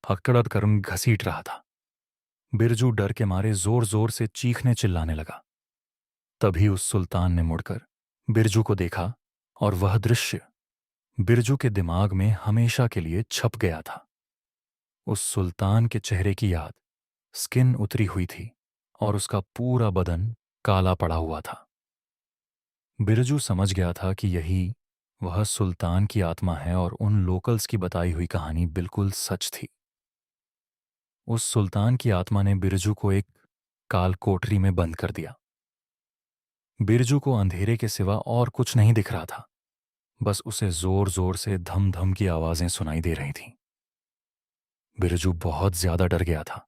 हकड़त कर घसीट रहा था। बिरजू डर के मारे जोर जोर से चीखने चिल्लाने लगा। तभी उस सुल्तान ने मुड़कर बिरजू को देखा और वह दृश्य बिरजू के दिमाग में हमेशा के लिए छप गया था। उस सुल्तान के चेहरे की याद स्किन उतरी हुई थी और उसका पूरा बदन काला पड़ा हुआ था। बिरजू समझ गया था कि यही वह सुल्तान की आत्मा है और उन लोकल्स की बताई हुई कहानी बिल्कुल सच थी। उस सुल्तान की आत्मा ने बिरजू को एक काल कोठरी में बंद कर दिया। बिरजू को अंधेरे के सिवा और कुछ नहीं दिख रहा था, बस उसे जोर जोर से धम धम की आवाजें सुनाई दे रही थीं। बिरजू बहुत ज्यादा डर गया था।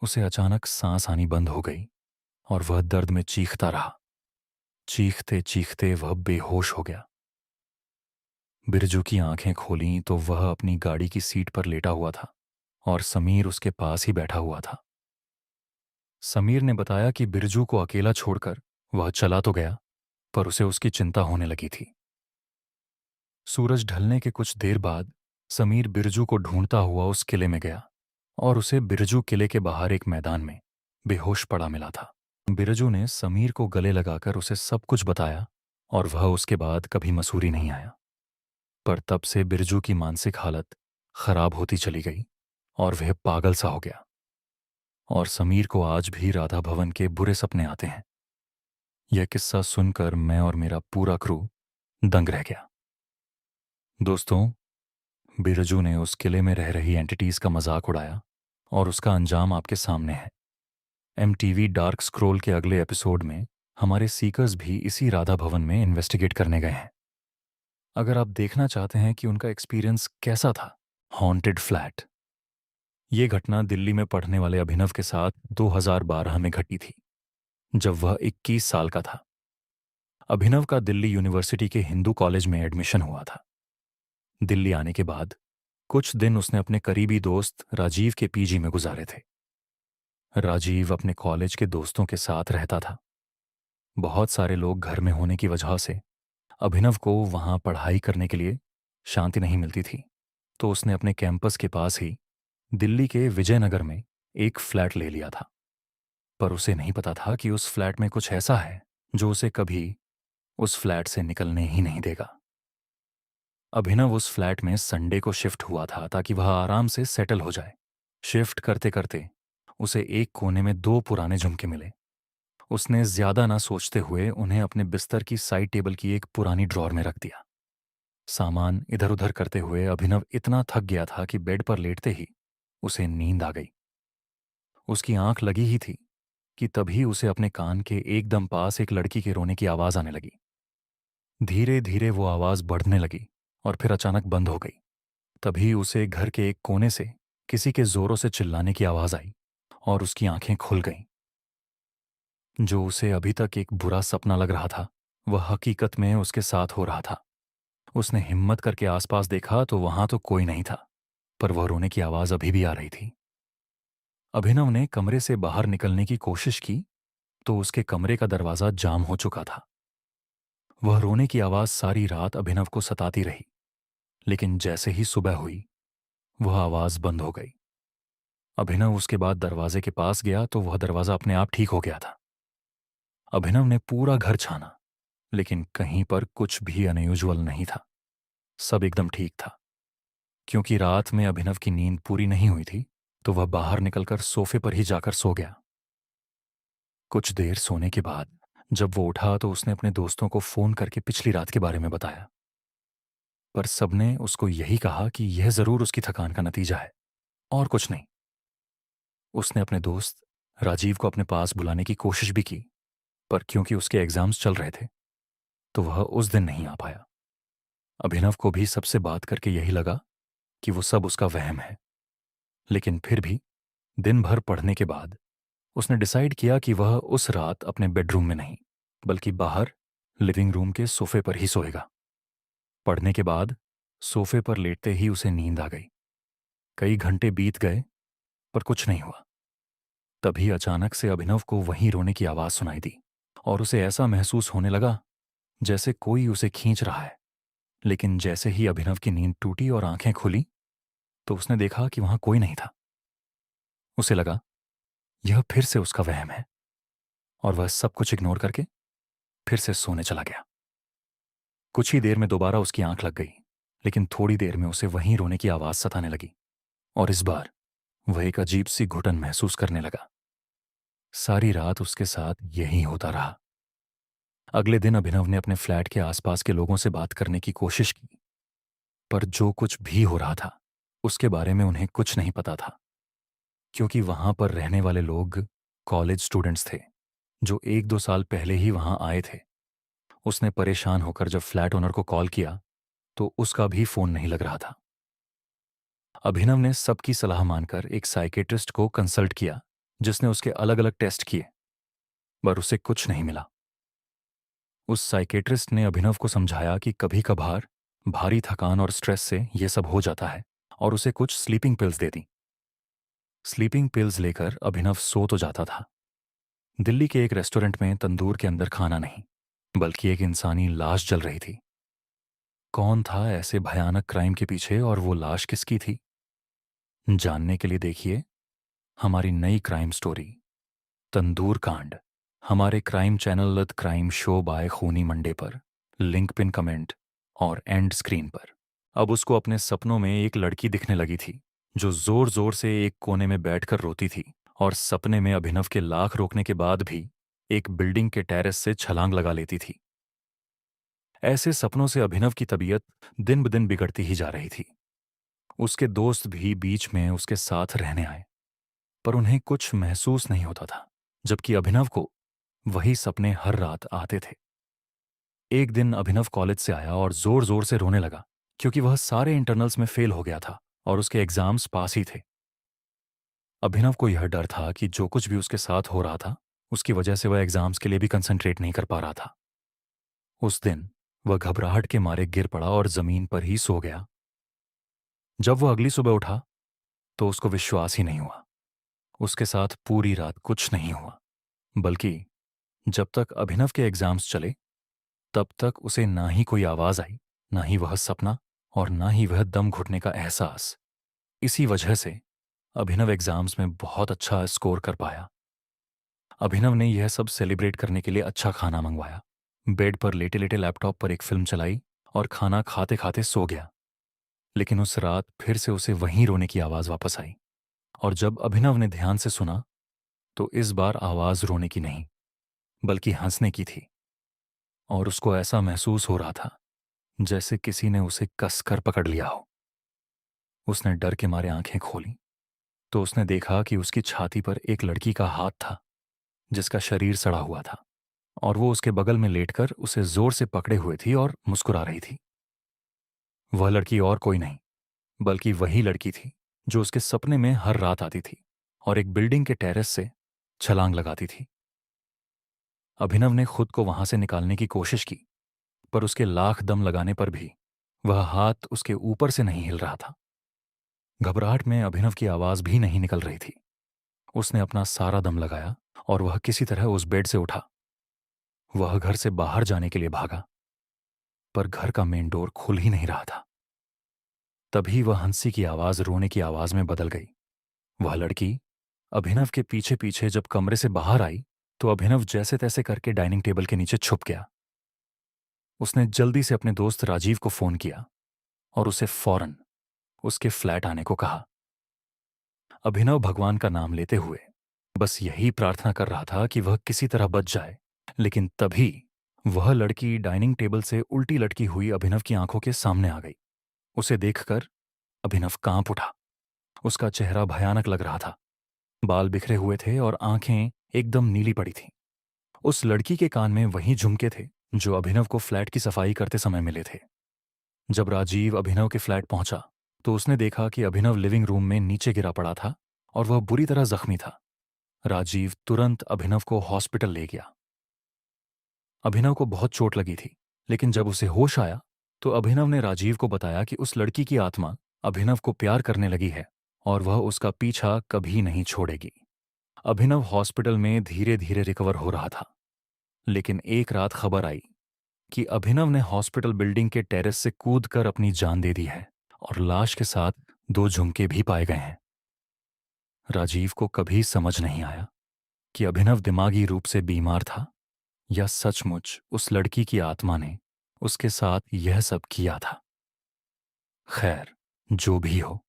उसे अचानक सांस आनी बंद हो गई और वह दर्द में चीखता रहा। चीखते चीखते वह बेहोश हो गया। बिरजू की आंखें खोलीं तो वह अपनी गाड़ी की सीट पर लेटा हुआ था और समीर उसके पास ही बैठा हुआ था। समीर ने बताया कि बिरजू को अकेला छोड़कर वह चला तो गया, पर उसे उसकी चिंता होने लगी थी। सूरज ढलने के कुछ देर बाद समीर बिरजू को ढूंढता हुआ उस किले में गया और उसे बिरजू किले के बाहर एक मैदान में बेहोश पड़ा मिला था। बिरजू ने समीर को गले लगाकर उसे सब कुछ बताया और वह उसके बाद कभी मसूरी नहीं आया। पर तब से बिरजू की मानसिक हालत खराब होती चली गई और वह पागल सा हो गया। और समीर को आज भी राधा भवन के बुरे सपने आते हैं। यह किस्सा सुनकर मैं और मेरा पूरा क्रू दंग रह गया। दोस्तों, बिरजू ने उस किले में रह रही एंटिटीज का मजाक उड़ाया और उसका अंजाम आपके सामने है। एमटीवी डार्क स्क्रोल के अगले एपिसोड में हमारे सीकर्स भी इसी राधा भवन में इन्वेस्टिगेट करने गए हैं। अगर आप देखना चाहते हैं कि उनका एक्सपीरियंस कैसा था, हॉन्टेड फ्लैट। ये घटना दिल्ली में पढ़ने वाले अभिनव के साथ 2012 में घटी थी, जब वह 21 साल का था। अभिनव का दिल्ली यूनिवर्सिटी के हिंदू कॉलेज में एडमिशन हुआ था। दिल्ली आने के बाद कुछ दिन उसने अपने करीबी दोस्त राजीव के पीजी में गुजारे थे। राजीव अपने कॉलेज के दोस्तों के साथ रहता था। बहुत सारे लोग घर में होने की वजह से अभिनव को वहां पढ़ाई करने के लिए शांति नहीं मिलती थी, तो उसने अपने कैंपस के पास ही दिल्ली के विजयनगर में एक फ्लैट ले लिया था। पर उसे नहीं पता था कि उस फ्लैट में कुछ ऐसा है जो उसे कभी उस फ्लैट से निकलने ही नहीं देगा। अभिनव उस फ्लैट में संडे को शिफ्ट हुआ था ताकि वह आराम से सेटल हो जाए। शिफ्ट करते करते उसे एक कोने में 2 पुराने झुमके मिले। उसने ज्यादा ना सोचते हुए उन्हें अपने बिस्तर की साइड टेबल की एक पुरानी ड्रॉर में रख दिया। सामान इधर उधर करते हुए अभिनव इतना थक गया था कि बेड पर लेटते ही उसे नींद आ गई। उसकी आंख लगी ही थी कि तभी उसे अपने कान के एकदम पास एक लड़की के रोने की आवाज आने लगी। धीरे धीरे वो आवाज बढ़ने लगी और फिर अचानक बंद हो गई। तभी उसे घर के एक कोने से किसी के जोरों से चिल्लाने की आवाज आई और उसकी आंखें खुल गईं। जो उसे अभी तक एक बुरा सपना लग रहा था, वह हकीकत में उसके साथ हो रहा था। उसने हिम्मत करके आसपास देखा तो वहां तो कोई नहीं था, पर वह रोने की आवाज अभी भी आ रही थी। अभिनव ने कमरे से बाहर निकलने की कोशिश की तो उसके कमरे का दरवाजा जाम हो चुका था। वह रोने की आवाज सारी रात अभिनव को सताती रही, लेकिन जैसे ही सुबह हुई वह आवाज बंद हो गई। अभिनव उसके बाद दरवाजे के पास गया तो वह दरवाजा अपने आप ठीक हो गया था। अभिनव ने पूरा घर छाना, लेकिन कहीं पर कुछ भी अनयूजुअल नहीं था। सब एकदम ठीक था। क्योंकि रात में अभिनव की नींद पूरी नहीं हुई थी, तो वह बाहर निकलकर सोफे पर ही जाकर सो गया। कुछ देर सोने के बाद जब वो उठा तो उसने अपने दोस्तों को फोन करके पिछली रात के बारे में बताया, पर सबने उसको यही कहा कि यह जरूर उसकी थकान का नतीजा है और कुछ नहीं। उसने अपने दोस्त राजीव को अपने पास बुलाने की कोशिश भी की, पर क्योंकि उसके एग्जाम्स चल रहे थे तो वह उस दिन नहीं आ पाया। अभिनव को भी सबसे बात करके यही लगा कि वो सब उसका वहम है, लेकिन फिर भी दिन भर पढ़ने के बाद उसने डिसाइड किया कि वह उस रात अपने बेडरूम में नहीं, बल्कि बाहर लिविंग रूम के सोफे पर ही सोएगा। पढ़ने के बाद सोफे पर लेटते ही उसे नींद आ गई। कई घंटे बीत गए पर कुछ नहीं हुआ। तभी अचानक से अभिनव को वहीं रोने की आवाज सुनाई दी और उसे ऐसा महसूस होने लगा जैसे कोई उसे खींच रहा है। लेकिन जैसे ही अभिनव की नींद टूटी और आंखें खुली तो उसने देखा कि वहां कोई नहीं था। उसे लगा यह फिर से उसका वहम है और वह सब कुछ इग्नोर करके फिर से सोने चला गया। कुछ ही देर में दोबारा उसकी आंख लग गई, लेकिन थोड़ी देर में उसे वहीं रोने की आवाज सताने लगी और इस बार वह एक अजीब सी घुटन महसूस करने लगा। सारी रात उसके साथ यही होता रहा। अगले दिन अभिनव ने अपने फ्लैट के आसपास के लोगों से बात करने की कोशिश की, पर जो कुछ भी हो रहा था उसके बारे में उन्हें कुछ नहीं पता था, क्योंकि वहां पर रहने वाले लोग कॉलेज स्टूडेंट्स थे जो 1-2 साल पहले ही वहां आए थे। उसने परेशान होकर जब फ्लैट ओनर को कॉल किया तो उसका भी फोन नहीं लग रहा था। अभिनव ने सबकी सलाह मानकर एक साइकेट्रिस्ट को कंसल्ट किया, जिसने उसके अलग अलग टेस्ट किए, पर उसे कुछ नहीं मिला। उस साइकेट्रिस्ट ने अभिनव को समझाया कि कभी कभार भारी थकान और स्ट्रेस से यह सब हो जाता है और उसे कुछ स्लीपिंग पिल्स दे दी। स्लीपिंग पिल्स लेकर अभिनव सो तो जाता था। दिल्ली के एक रेस्टोरेंट में तंदूर के अंदर खाना नहीं, बल्कि एक इंसानी लाश जल रही थी। कौन था ऐसे भयानक क्राइम के पीछे और वो लाश किसकी थी? जानने के लिए देखिए हमारी नई क्राइम स्टोरी तंदूर कांड, हमारे crime channel the crime show by खूनी मंडे पर, लिंक पिन कमेंट और एंड स्क्रीन पर। अब उसको अपने सपनों में एक लड़की दिखने लगी थी जो जोर जोर से एक कोने में बैठकर रोती थी और सपने में अभिनव के लाख रोकने के बाद भी एक बिल्डिंग के टेरेस से छलांग लगा लेती थी। ऐसे सपनों से अभिनव की तबीयत दिन ब दिन बिगड़ती ही जा रही थी। उसके दोस्त भी बीच में उसके साथ रहने आए, पर उन्हें कुछ महसूस नहीं होता था, जबकि अभिनव को वही सपने हर रात आते थे। एक दिन अभिनव कॉलेज से आया और जोर जोर से रोने लगा, क्योंकि वह सारे इंटरनल्स में फेल हो गया था और उसके एग्जाम्स पास ही थे। अभिनव को यह डर था कि जो कुछ भी उसके साथ हो रहा था उसकी वजह से वह एग्जाम्स के लिए भी कंसंट्रेट नहीं कर पा रहा था। उस दिन वह घबराहट के मारे गिर पड़ा और जमीन पर ही सो गया। जब वह अगली सुबह उठा तो उसको विश्वास ही नहीं हुआ। उसके साथ पूरी रात कुछ नहीं हुआ, बल्कि जब तक अभिनव के एग्जाम्स चले तब तक उसे ना ही कोई आवाज आई, ना ही वह सपना और ना ही वह दम घुटने का एहसास। इसी वजह से अभिनव एग्जाम्स में बहुत अच्छा स्कोर कर पाया। अभिनव ने यह सब सेलिब्रेट करने के लिए अच्छा खाना मंगवाया, बेड पर लेटे लेटे लैपटॉप पर एक फिल्म चलाई और खाना खाते खाते सो गया। लेकिन उस रात फिर से उसे वहीं रोने की आवाज वापस आई, और जब अभिनव ने ध्यान से सुना तो इस बार आवाज रोने की नहीं बल्कि हंसने की थी। और उसको ऐसा महसूस हो रहा था जैसे किसी ने उसे कसकर पकड़ लिया हो। उसने डर के मारे आंखें खोली तो उसने देखा कि उसकी छाती पर एक लड़की का हाथ था जिसका शरीर सड़ा हुआ था, और वो उसके बगल में लेटकर उसे जोर से पकड़े हुए थी और मुस्कुरा रही थी। वह लड़की और कोई नहीं बल्कि वही लड़की थी जो उसके सपने में हर रात आती थी और एक बिल्डिंग के टेरेस से छलांग लगाती थी। अभिनव ने खुद को वहां से निकालने की कोशिश की, पर उसके लाख दम लगाने पर भी वह हाथ उसके ऊपर से नहीं हिल रहा था। घबराहट में अभिनव की आवाज भी नहीं निकल रही थी। उसने अपना सारा दम लगाया और वह किसी तरह उस बेड से उठा। वह घर से बाहर जाने के लिए भागा, पर घर का मेन डोर खुल ही नहीं रहा था। तभी वह हंसी की आवाज रोने की आवाज में बदल गई। वह लड़की अभिनव के पीछे पीछे जब कमरे से बाहर आई तो अभिनव जैसे तैसे करके डाइनिंग टेबल के नीचे छुप गया। उसने जल्दी से अपने दोस्त राजीव को फोन किया और उसे फौरन उसके फ्लैट आने को कहा। अभिनव भगवान का नाम लेते हुए बस यही प्रार्थना कर रहा था कि वह किसी तरह बच जाए, लेकिन तभी वह लड़की डाइनिंग टेबल से उल्टी लटकी हुई अभिनव की आंखों के सामने आ गई। उसे देखकर अभिनव कांप उठा। उसका चेहरा भयानक लग रहा था, बाल बिखरे हुए थे और आंखें एकदम नीली पड़ी थीं। उस लड़की के कान में वही झुमके थे जो अभिनव को फ्लैट की सफाई करते समय मिले थे। जब राजीव अभिनव के फ्लैट पहुंचा तो उसने देखा कि अभिनव लिविंग रूम में नीचे गिरा पड़ा था और वह बुरी तरह जख्मी था। राजीव तुरंत अभिनव को हॉस्पिटल ले गया। अभिनव को बहुत चोट लगी थी, लेकिन जब उसे होश आया तो अभिनव ने राजीव को बताया कि उस लड़की की आत्मा अभिनव को प्यार करने लगी है और वह उसका पीछा कभी नहीं छोड़ेगी। अभिनव हॉस्पिटल में धीरे धीरे रिकवर हो रहा था, लेकिन एक रात खबर आई कि अभिनव ने हॉस्पिटल बिल्डिंग के टेरेस से कूदकर अपनी जान दे दी है और लाश के साथ 2 झुमके भी पाए गए हैं। राजीव को कभी समझ नहीं आया कि अभिनव दिमागी रूप से बीमार था या सचमुच उस लड़की की आत्मा ने उसके साथ यह सब किया था। खैर, जो भी हो,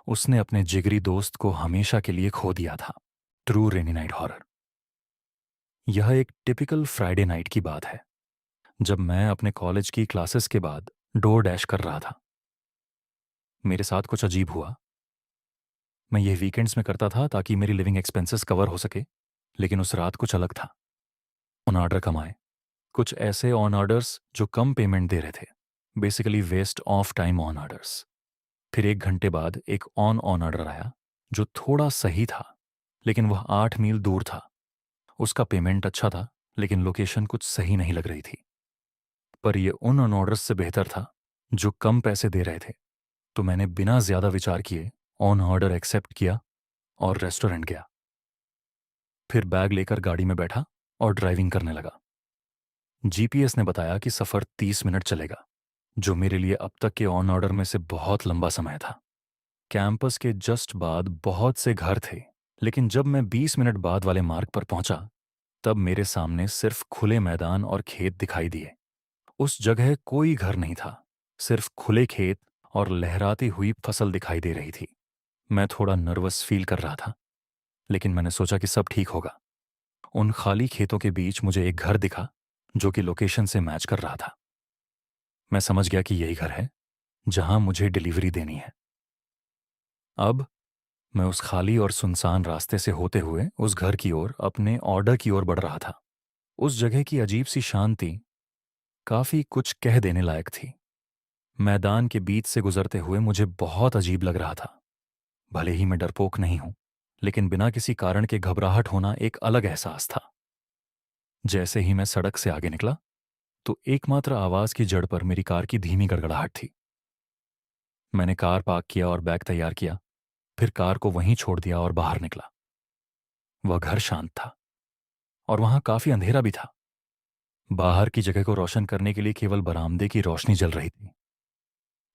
उसने अपने जिगरी दोस्त को हमेशा के लिए खो दिया था। True rainy night horror. यह एक टिपिकल फ्राइडे नाइट की बात है, जब मैं अपने कॉलेज की क्लासेस के बाद डोर डैश कर रहा था। मेरे साथ कुछ अजीब हुआ। मैं ये वीकेंड्स में करता था ताकि मेरी लिविंग एक्सपेंसेस कवर हो सके, लेकिन उस रात कुछ अलग था। ऑन ऑर्डर कमाए, कुछ ऐसे ऑन ऑर्डर्स जो कम पेमेंट दे रहे थे, basically waste of time on orders. फिर 1 घंटे बाद एक ऑन ऑर्डर आया जो थोड़ा सही था, लेकिन वह 8 मील दूर था। उसका पेमेंट अच्छा था, लेकिन लोकेशन कुछ सही नहीं लग रही थी। पर यह उन ऑन ऑर्डर्स से बेहतर था जो कम पैसे दे रहे थे, तो मैंने बिना ज्यादा विचार किए ऑन ऑर्डर एक्सेप्ट किया और रेस्टोरेंट गया। फिर बैग लेकर गाड़ी में बैठा और ड्राइविंग करने लगा। जीपीएस ने बताया कि सफर 30 मिनट चलेगा, जो मेरे लिए अब तक के ऑन ऑर्डर में से बहुत लंबा समय था। कैंपस के जस्ट बाद बहुत से घर थे, लेकिन जब मैं 20 मिनट बाद वाले मार्ग पर पहुंचा, तब मेरे सामने सिर्फ खुले मैदान और खेत दिखाई दिए। उस जगह कोई घर नहीं था, सिर्फ खुले खेत और लहराती हुई फसल दिखाई दे रही थी। मैं थोड़ा नर्वस फील कर रहा था, लेकिन मैंने सोचा कि सब ठीक होगा। उन खाली खेतों के बीच मुझे एक घर दिखा जो कि लोकेशन से मैच कर रहा था। मैं समझ गया कि यही घर है जहां मुझे डिलीवरी देनी है। अब मैं उस खाली और सुनसान रास्ते से होते हुए उस घर की ओर, अपने ऑर्डर की ओर बढ़ रहा था। उस जगह की अजीब सी शांति काफी कुछ कह देने लायक थी। मैदान के बीच से गुजरते हुए मुझे बहुत अजीब लग रहा था। भले ही मैं डरपोक नहीं हूं, लेकिन बिना किसी कारण के घबराहट होना एक अलग एहसास था। जैसे ही मैं सड़क से आगे निकला, तो एकमात्र आवाज की जड़ पर मेरी कार की धीमी गड़गड़ाहट थी। मैंने कार पार्क किया और बैग तैयार किया, फिर कार को वहीं छोड़ दिया और बाहर निकला। वह घर शांत था और वहां काफी अंधेरा भी था। बाहर की जगह को रोशन करने के लिए केवल बरामदे की रोशनी जल रही थी।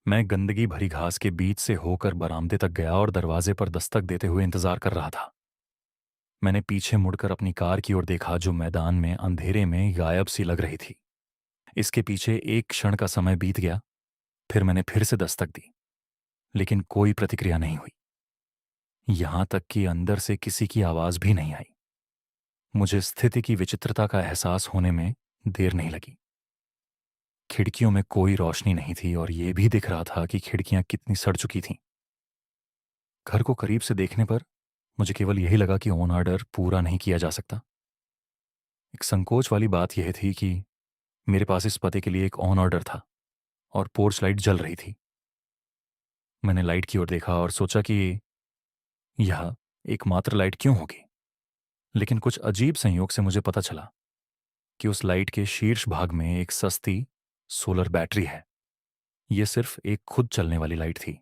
मैं गंदगी भरी घास के बीच से होकर बरामदे तक गया और दरवाजे पर दस्तक देते हुए इंतजार कर रहा था। मैंने पीछे मुड़कर अपनी कार की ओर देखा, जो मैदान में अंधेरे में गायब सी लग रही थी। इसके पीछे एक क्षण का समय बीत गया। फिर मैंने फिर से दस्तक दी, लेकिन कोई प्रतिक्रिया नहीं हुई। यहां तक कि अंदर से किसी की आवाज भी नहीं आई। मुझे स्थिति की विचित्रता का एहसास होने में देर नहीं लगी। खिड़कियों में कोई रोशनी नहीं थी और यह भी दिख रहा था कि खिड़कियां कितनी सड़ चुकी थीं। घर को करीब से देखने पर मुझे केवल यही लगा कि ऑन ऑर्डर पूरा नहीं किया जा सकता। एक संकोच वाली बात यह थी कि मेरे पास इस पते के लिए एक ऑन ऑर्डर था और पोर्च लाइट जल रही थी। मैंने लाइट की ओर देखा और सोचा कि यह एकमात्र लाइट क्यों होगी। लेकिन कुछ अजीब संयोग से मुझे पता चला कि उस लाइट के शीर्ष भाग में एक सस्ती सोलर बैटरी है। यह सिर्फ एक खुद चलने वाली लाइट थी,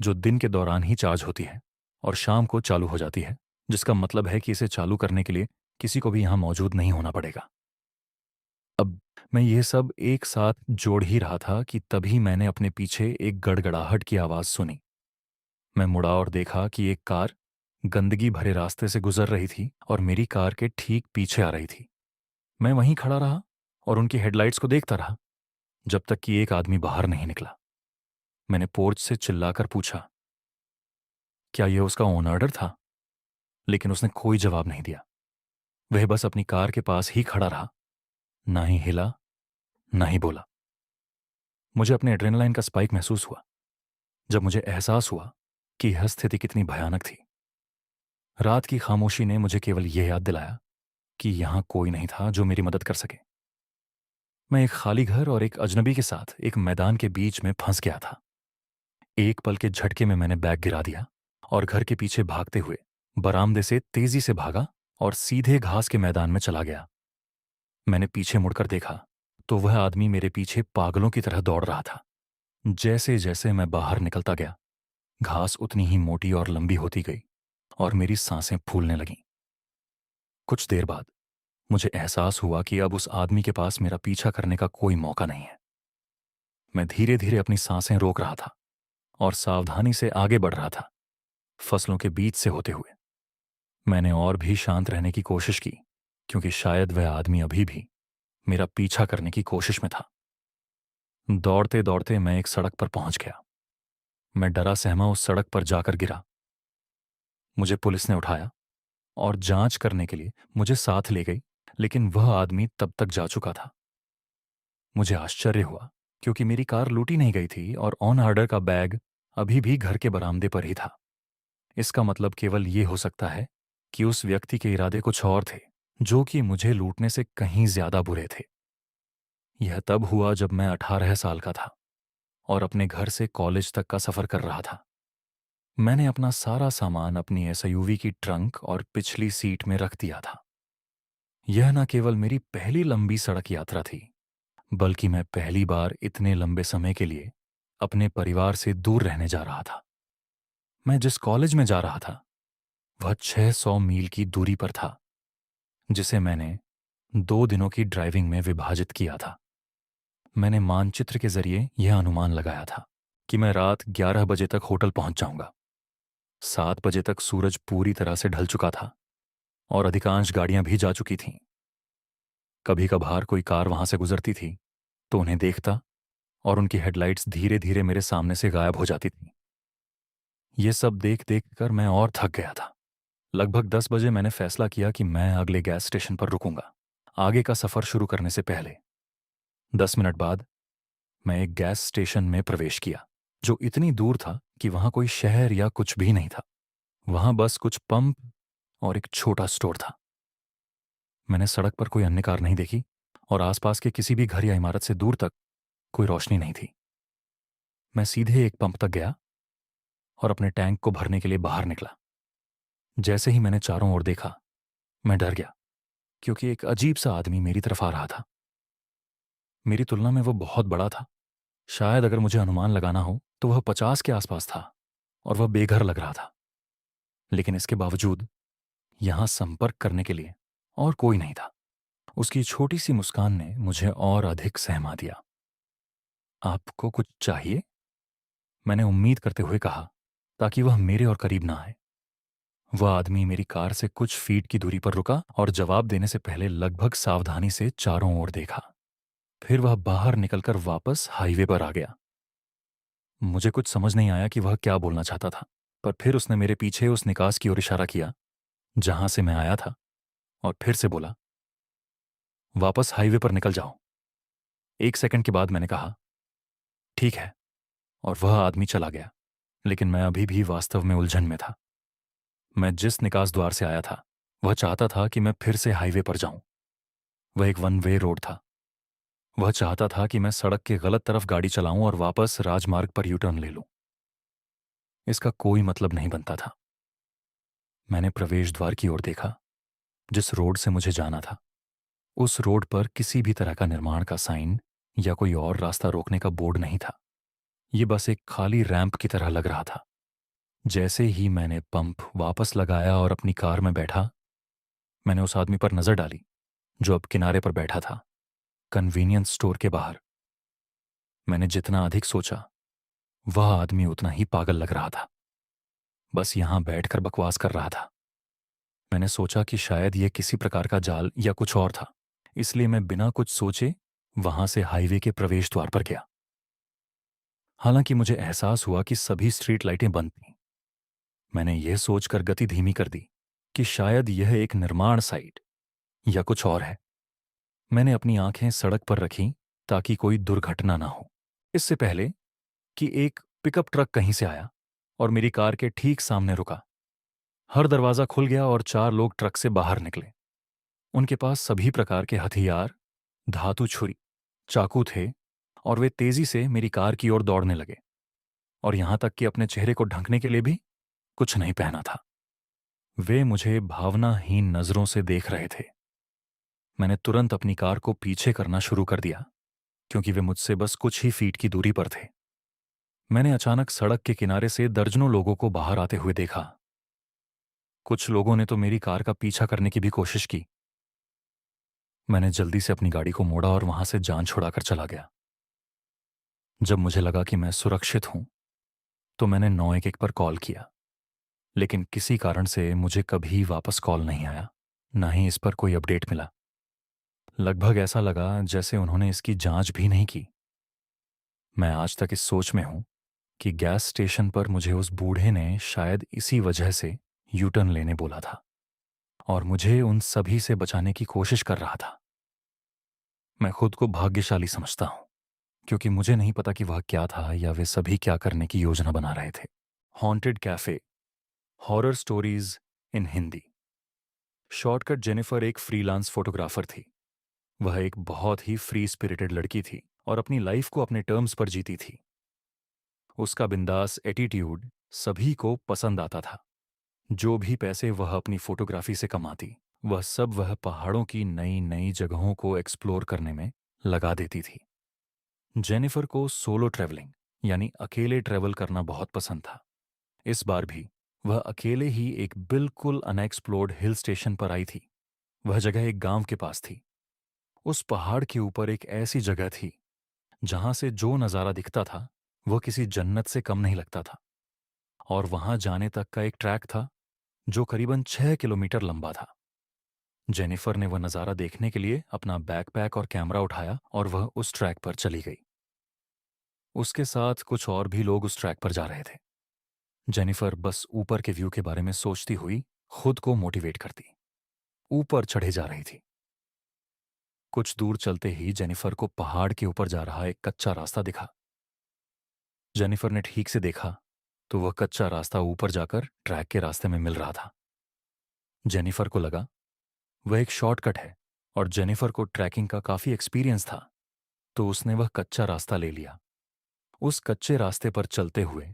जो दिन के दौरान ही चार्ज होती है और शाम को चालू हो जाती है, जिसका मतलब है कि इसे चालू करने के लिए किसी को भी यहां मौजूद नहीं होना पड़ेगा। अब मैं ये सब एक साथ जोड़ ही रहा था कि तभी मैंने अपने पीछे एक गड़गड़ाहट की आवाज सुनी। मैं मुड़ा और देखा कि एक कार गंदगी भरे रास्ते से गुजर रही थी और मेरी कार के ठीक पीछे आ रही थी। मैं वहीं खड़ा रहा और उनकी हेडलाइट्स को देखता रहा, जब तक कि एक आदमी बाहर नहीं निकला। मैंने पोर्च से चिल्लाकर पूछा, क्या यह उसका ओन ऑर्डर था? लेकिन उसने कोई जवाब नहीं दिया। वह बस अपनी कार के पास ही खड़ा रहा, ना ही हिला, ना ही बोला। मुझे अपने एड्रेनलाइन का स्पाइक महसूस हुआ जब मुझे एहसास हुआ कि यह स्थिति कितनी भयानक थी। रात की खामोशी ने मुझे केवल यह याद दिलाया कि यहां कोई नहीं था जो मेरी मदद कर सके। मैं एक खाली घर और एक अजनबी के साथ एक मैदान के बीच में फंस गया था। एक पल के झटके में मैंने बैग गिरा दिया और घर के पीछे भागते हुए बरामदे से तेजी से भागा और सीधे घास के मैदान में चला गया। मैंने पीछे मुड़कर देखा तो वह आदमी मेरे पीछे पागलों की तरह दौड़ रहा था। जैसे जैसे मैं बाहर निकलता गया, घास उतनी ही मोटी और लंबी होती गई और मेरी सांसें फूलने लगीं। कुछ देर बाद मुझे एहसास हुआ कि अब उस आदमी के पास मेरा पीछा करने का कोई मौका नहीं है। मैं धीरे धीरे अपनी सांसें रोक रहा था और सावधानी से आगे बढ़ रहा था, फसलों के बीच से होते हुए। मैंने और भी शांत रहने की कोशिश की, क्योंकि शायद वह आदमी अभी भी मेरा पीछा करने की कोशिश में था। दौड़ते दौड़ते मैं एक सड़क पर पहुंच गया। मैं डरा सहमा उस सड़क पर जाकर गिरा। मुझे पुलिस ने उठाया और जांच करने के लिए मुझे साथ ले गई, लेकिन वह आदमी तब तक जा चुका था। मुझे आश्चर्य हुआ, क्योंकि मेरी कार लूटी नहीं गई थी और ऑन ऑर्डर का बैग अभी भी घर के बरामदे पर ही था। इसका मतलब केवल ये हो सकता है कि उस व्यक्ति के इरादे कुछ और थे, जो कि मुझे लूटने से कहीं ज्यादा बुरे थे। यह तब हुआ जब मैं 18 साल का था और अपने घर से कॉलेज तक का सफर कर रहा था। मैंने अपना सारा सामान अपनी एसयूवी की ट्रंक और पिछली सीट में रख दिया था। यह न केवल मेरी पहली लंबी सड़क यात्रा थी, बल्कि मैं पहली बार इतने लंबे समय के लिए अपने परिवार से दूर रहने जा रहा था। मैं जिस कॉलेज में जा रहा था वह 600 मील की दूरी पर था, जिसे मैंने 2 दिनों की ड्राइविंग में विभाजित किया था। मैंने मानचित्र के जरिए यह अनुमान लगाया था कि मैं रात 11 बजे तक होटल पहुंच जाऊंगा। 7 बजे तक सूरज पूरी तरह से ढल चुका था और अधिकांश गाड़ियां भी जा चुकी थीं। कभी कभार कोई कार वहां से गुजरती थी तो उन्हें देखता और उनकी हेडलाइट्स धीरे धीरे मेरे सामने से गायब हो जाती थीं। ये सब देख देख कर मैं और थक गया था। लगभग 10 बजे मैंने फैसला किया कि मैं अगले गैस स्टेशन पर रुकूंगा, आगे का सफर शुरू करने से पहले। 10 मिनट बाद मैं एक गैस स्टेशन में प्रवेश किया, जो इतनी दूर था कि वहां कोई शहर या कुछ भी नहीं था। वहां बस कुछ पंप और एक छोटा स्टोर था। मैंने सड़क पर कोई अन्य कार नहीं देखी और आसपास के किसी भी घर या इमारत से दूर तक कोई रोशनी नहीं थी। मैं सीधे एक पंप तक गया और अपने टैंक को भरने के लिए बाहर निकला। जैसे ही मैंने चारों ओर देखा, मैं डर गया, क्योंकि एक अजीब सा आदमी मेरी तरफ आ रहा था। मेरी तुलना में वो बहुत बड़ा था। शायद अगर मुझे अनुमान लगाना हो तो वह 50 के आसपास था और वह बेघर लग रहा था। लेकिन इसके बावजूद यहां संपर्क करने के लिए और कोई नहीं था। उसकी छोटी सी मुस्कान ने मुझे और अधिक सहमा दिया। आपको कुछ चाहिए? मैंने उम्मीद करते हुए कहा, ताकि वह मेरे और करीब ना आए। वह आदमी मेरी कार से कुछ फीट की दूरी पर रुका और जवाब देने से पहले लगभग सावधानी से चारों ओर देखा। फिर वह बाहर निकलकर वापस हाईवे पर आ गया। मुझे कुछ समझ नहीं आया कि वह क्या बोलना चाहता था, पर फिर उसने मेरे पीछे उस निकास की ओर इशारा किया जहां से मैं आया था और फिर से बोला, वापस हाईवे पर निकल जाओ। 1 सेकंड के बाद मैंने कहा, ठीक है, और वह आदमी चला गया। लेकिन मैं अभी भी वास्तव में उलझन में था। मैं जिस निकास द्वार से आया था वह चाहता था कि मैं फिर से हाईवे पर जाऊं। वह एक वन वे रोड था। वह चाहता था कि मैं सड़क के गलत तरफ गाड़ी चलाऊं और वापस राजमार्ग पर यू टर्न ले लूं। इसका कोई मतलब नहीं बनता था। मैंने प्रवेश द्वार की ओर देखा, जिस रोड से मुझे जाना था। उस रोड पर किसी भी तरह का निर्माण का साइन या कोई और रास्ता रोकने का बोर्ड नहीं था। ये बस एक खाली रैंप की तरह लग रहा था। जैसे ही मैंने पंप वापस लगाया और अपनी कार में बैठा, मैंने उस आदमी पर नजर डाली जो अब किनारे पर बैठा था, कन्वीनियंस स्टोर के बाहर। मैंने जितना अधिक सोचा, वह आदमी उतना ही पागल लग रहा था। बस यहां बैठकर बकवास कर रहा था। मैंने सोचा कि शायद यह किसी प्रकार का जाल या कुछ और था, इसलिए मैं बिना कुछ सोचे वहां से हाईवे के प्रवेश द्वार पर गया। हालांकि मुझे एहसास हुआ कि सभी स्ट्रीट लाइटें बंद थीं। मैंने यह सोचकर गति धीमी कर दी कि शायद यह एक निर्माण साइट या कुछ और है। मैंने अपनी आंखें सड़क पर रखीं ताकि कोई दुर्घटना ना हो, इससे पहले कि एक पिकअप ट्रक कहीं से आया और मेरी कार के ठीक सामने रुका। हर दरवाजा खुल गया और 4 लोग ट्रक से बाहर निकले। उनके पास सभी प्रकार के हथियार, धातु छुरी, चाकू थे और वे तेजी से मेरी कार की ओर दौड़ने लगे, और यहां तक कि अपने चेहरे को ढकने के लिए भी कुछ नहीं पहना था। वे मुझे भावनाहीन नजरों से देख रहे थे। मैंने तुरंत अपनी कार को पीछे करना शुरू कर दिया, क्योंकि वे मुझसे बस कुछ ही फीट की दूरी पर थे। मैंने अचानक सड़क के किनारे से दर्जनों लोगों को बाहर आते हुए देखा। कुछ लोगों ने तो मेरी कार का पीछा करने की भी कोशिश की। मैंने जल्दी से अपनी गाड़ी को मोड़ा और वहां से जान छुड़ाकर चला गया। जब मुझे लगा कि मैं सुरक्षित हूं तो मैंने 911 पर कॉल किया, लेकिन किसी कारण से मुझे कभी वापस कॉल नहीं आया, ना ही इस पर कोई अपडेट मिला। लगभग ऐसा लगा जैसे उन्होंने इसकी जांच भी नहीं की। मैं आज तक इस सोच में हूं कि गैस स्टेशन पर मुझे उस बूढ़े ने शायद इसी वजह से यू टर्न लेने बोला था और मुझे उन सभी से बचाने की कोशिश कर रहा था। मैं खुद को भाग्यशाली समझता हूं, क्योंकि मुझे नहीं पता कि वह क्या था या वे सभी क्या करने की योजना बना रहे थे। Haunted cafe, horror stories in Hindi. Shortcut Jennifer एक फ्रीलांस फोटोग्राफर थी। वह एक बहुत ही फ्री स्पिरिटेड लड़की थी और अपनी लाइफ को अपने टर्म्स पर जीती थी। उसका बिंदास एटीट्यूड सभी को पसंद आता था। जो भी पैसे वह अपनी फोटोग्राफी से कमाती, वह सब वह पहाड़ों की नई नई जगहों को एक्सप्लोर करने में लगा देती थी। जेनिफर को सोलो ट्रैवलिंग यानी अकेले ट्रैवल करना बहुत पसंद था। इस बार भी वह अकेले ही एक बिल्कुल अनएक्सप्लोर्ड हिल स्टेशन पर आई थी। वह जगह एक गांव के पास थी। उस पहाड़ के ऊपर एक ऐसी जगह थी जहां से जो नज़ारा दिखता था वह किसी जन्नत से कम नहीं लगता था। और वहां जाने तक का एक ट्रैक था जो करीबन 6 किलोमीटर लंबा था। जेनिफर ने वह नज़ारा देखने के लिए अपना बैकपैक और कैमरा उठाया और वह उस ट्रैक पर चली गई। उसके साथ कुछ और भी लोग उस ट्रैक पर जा रहे थे। जेनिफर बस ऊपर के व्यू के बारे में सोचती हुई खुद को मोटिवेट करती ऊपर चढ़े जा रही थी। कुछ दूर चलते ही जेनिफर को पहाड़ के ऊपर जा रहा एक कच्चा रास्ता दिखा। जेनिफर ने ठीक से देखा तो वह कच्चा रास्ता ऊपर जाकर ट्रैक के रास्ते में मिल रहा था। जेनिफर को लगा वह एक शॉर्टकट है और जेनिफर को ट्रैकिंग का काफी एक्सपीरियंस था, तो उसने वह कच्चा रास्ता ले लिया। उस कच्चे रास्ते पर चलते हुए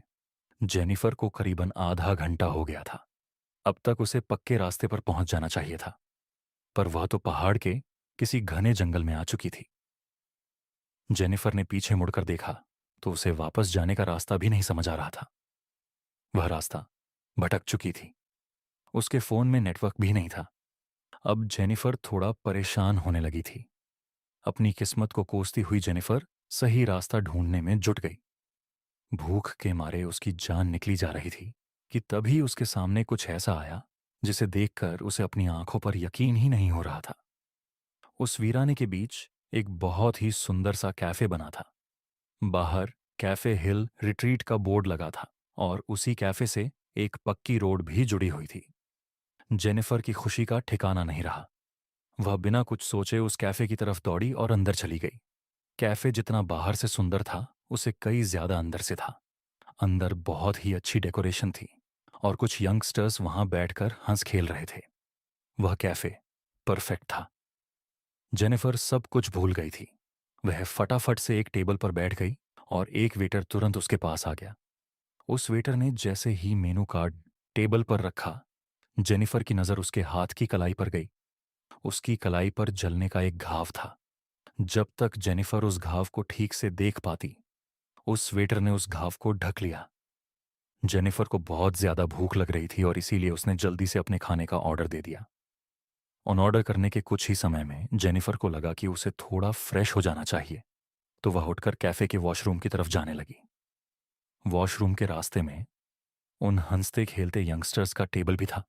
जेनिफर को करीबन आधा घंटा हो गया था। अब तक उसे पक्के रास्ते पर पहुंच जाना चाहिए था, पर वह तो पहाड़ के किसी घने जंगल में आ चुकी थी। जेनिफर ने पीछे मुड़कर देखा तो उसे वापस जाने का रास्ता भी नहीं समझ आ रहा था। वह रास्ता भटक चुकी थी। उसके फोन में नेटवर्क भी नहीं था। अब जेनिफर थोड़ा परेशान होने लगी थी। अपनी किस्मत को कोसती हुई जेनिफर सही रास्ता ढूंढने में जुट गई। भूख के मारे उसकी जान निकली जा रही थी कि तभी उसके सामने कुछ ऐसा आया जिसे देखकर उसे अपनी आंखों पर यकीन ही नहीं हो रहा था। उस वीराने के बीच एक बहुत ही सुंदर सा कैफे बना था। बाहर कैफे हिल रिट्रीट का बोर्ड लगा था और उसी कैफे से एक पक्की रोड भी जुड़ी हुई थी। जेनिफर की खुशी का ठिकाना नहीं रहा। वह बिना कुछ सोचे उस कैफे की तरफ दौड़ी और अंदर चली गई। कैफे जितना बाहर से सुंदर था उसे कई ज्यादा अंदर से था। अंदर बहुत ही अच्छी डेकोरेशन थी और कुछ यंगस्टर्स वहां बैठकर हंस खेल रहे थे। वह कैफे परफेक्ट था। जेनिफर सब कुछ भूल गई थी। वह फटाफट से एक टेबल पर बैठ गई और एक वेटर तुरंत उसके पास आ गया। उस वेटर ने जैसे ही मेनू कार्ड टेबल पर रखा, जेनिफर की नजर उसके हाथ की कलाई पर गई। उसकी कलाई पर जलने का एक घाव था। जब तक जेनिफर उस घाव को ठीक से देख पाती, उस वेटर ने उस घाव को ढक लिया। जेनिफर को बहुत ज्यादा भूख लग रही थी और इसीलिए उसने जल्दी से अपने खाने का ऑर्डर दे दिया। उन ऑर्डर करने के कुछ ही समय में जेनिफर को लगा कि उसे थोड़ा फ्रेश हो जाना चाहिए, तो वह उठकर कैफे के वॉशरूम की तरफ जाने लगी। वॉशरूम के रास्ते में उन हंसते खेलते यंगस्टर्स का टेबल भी था।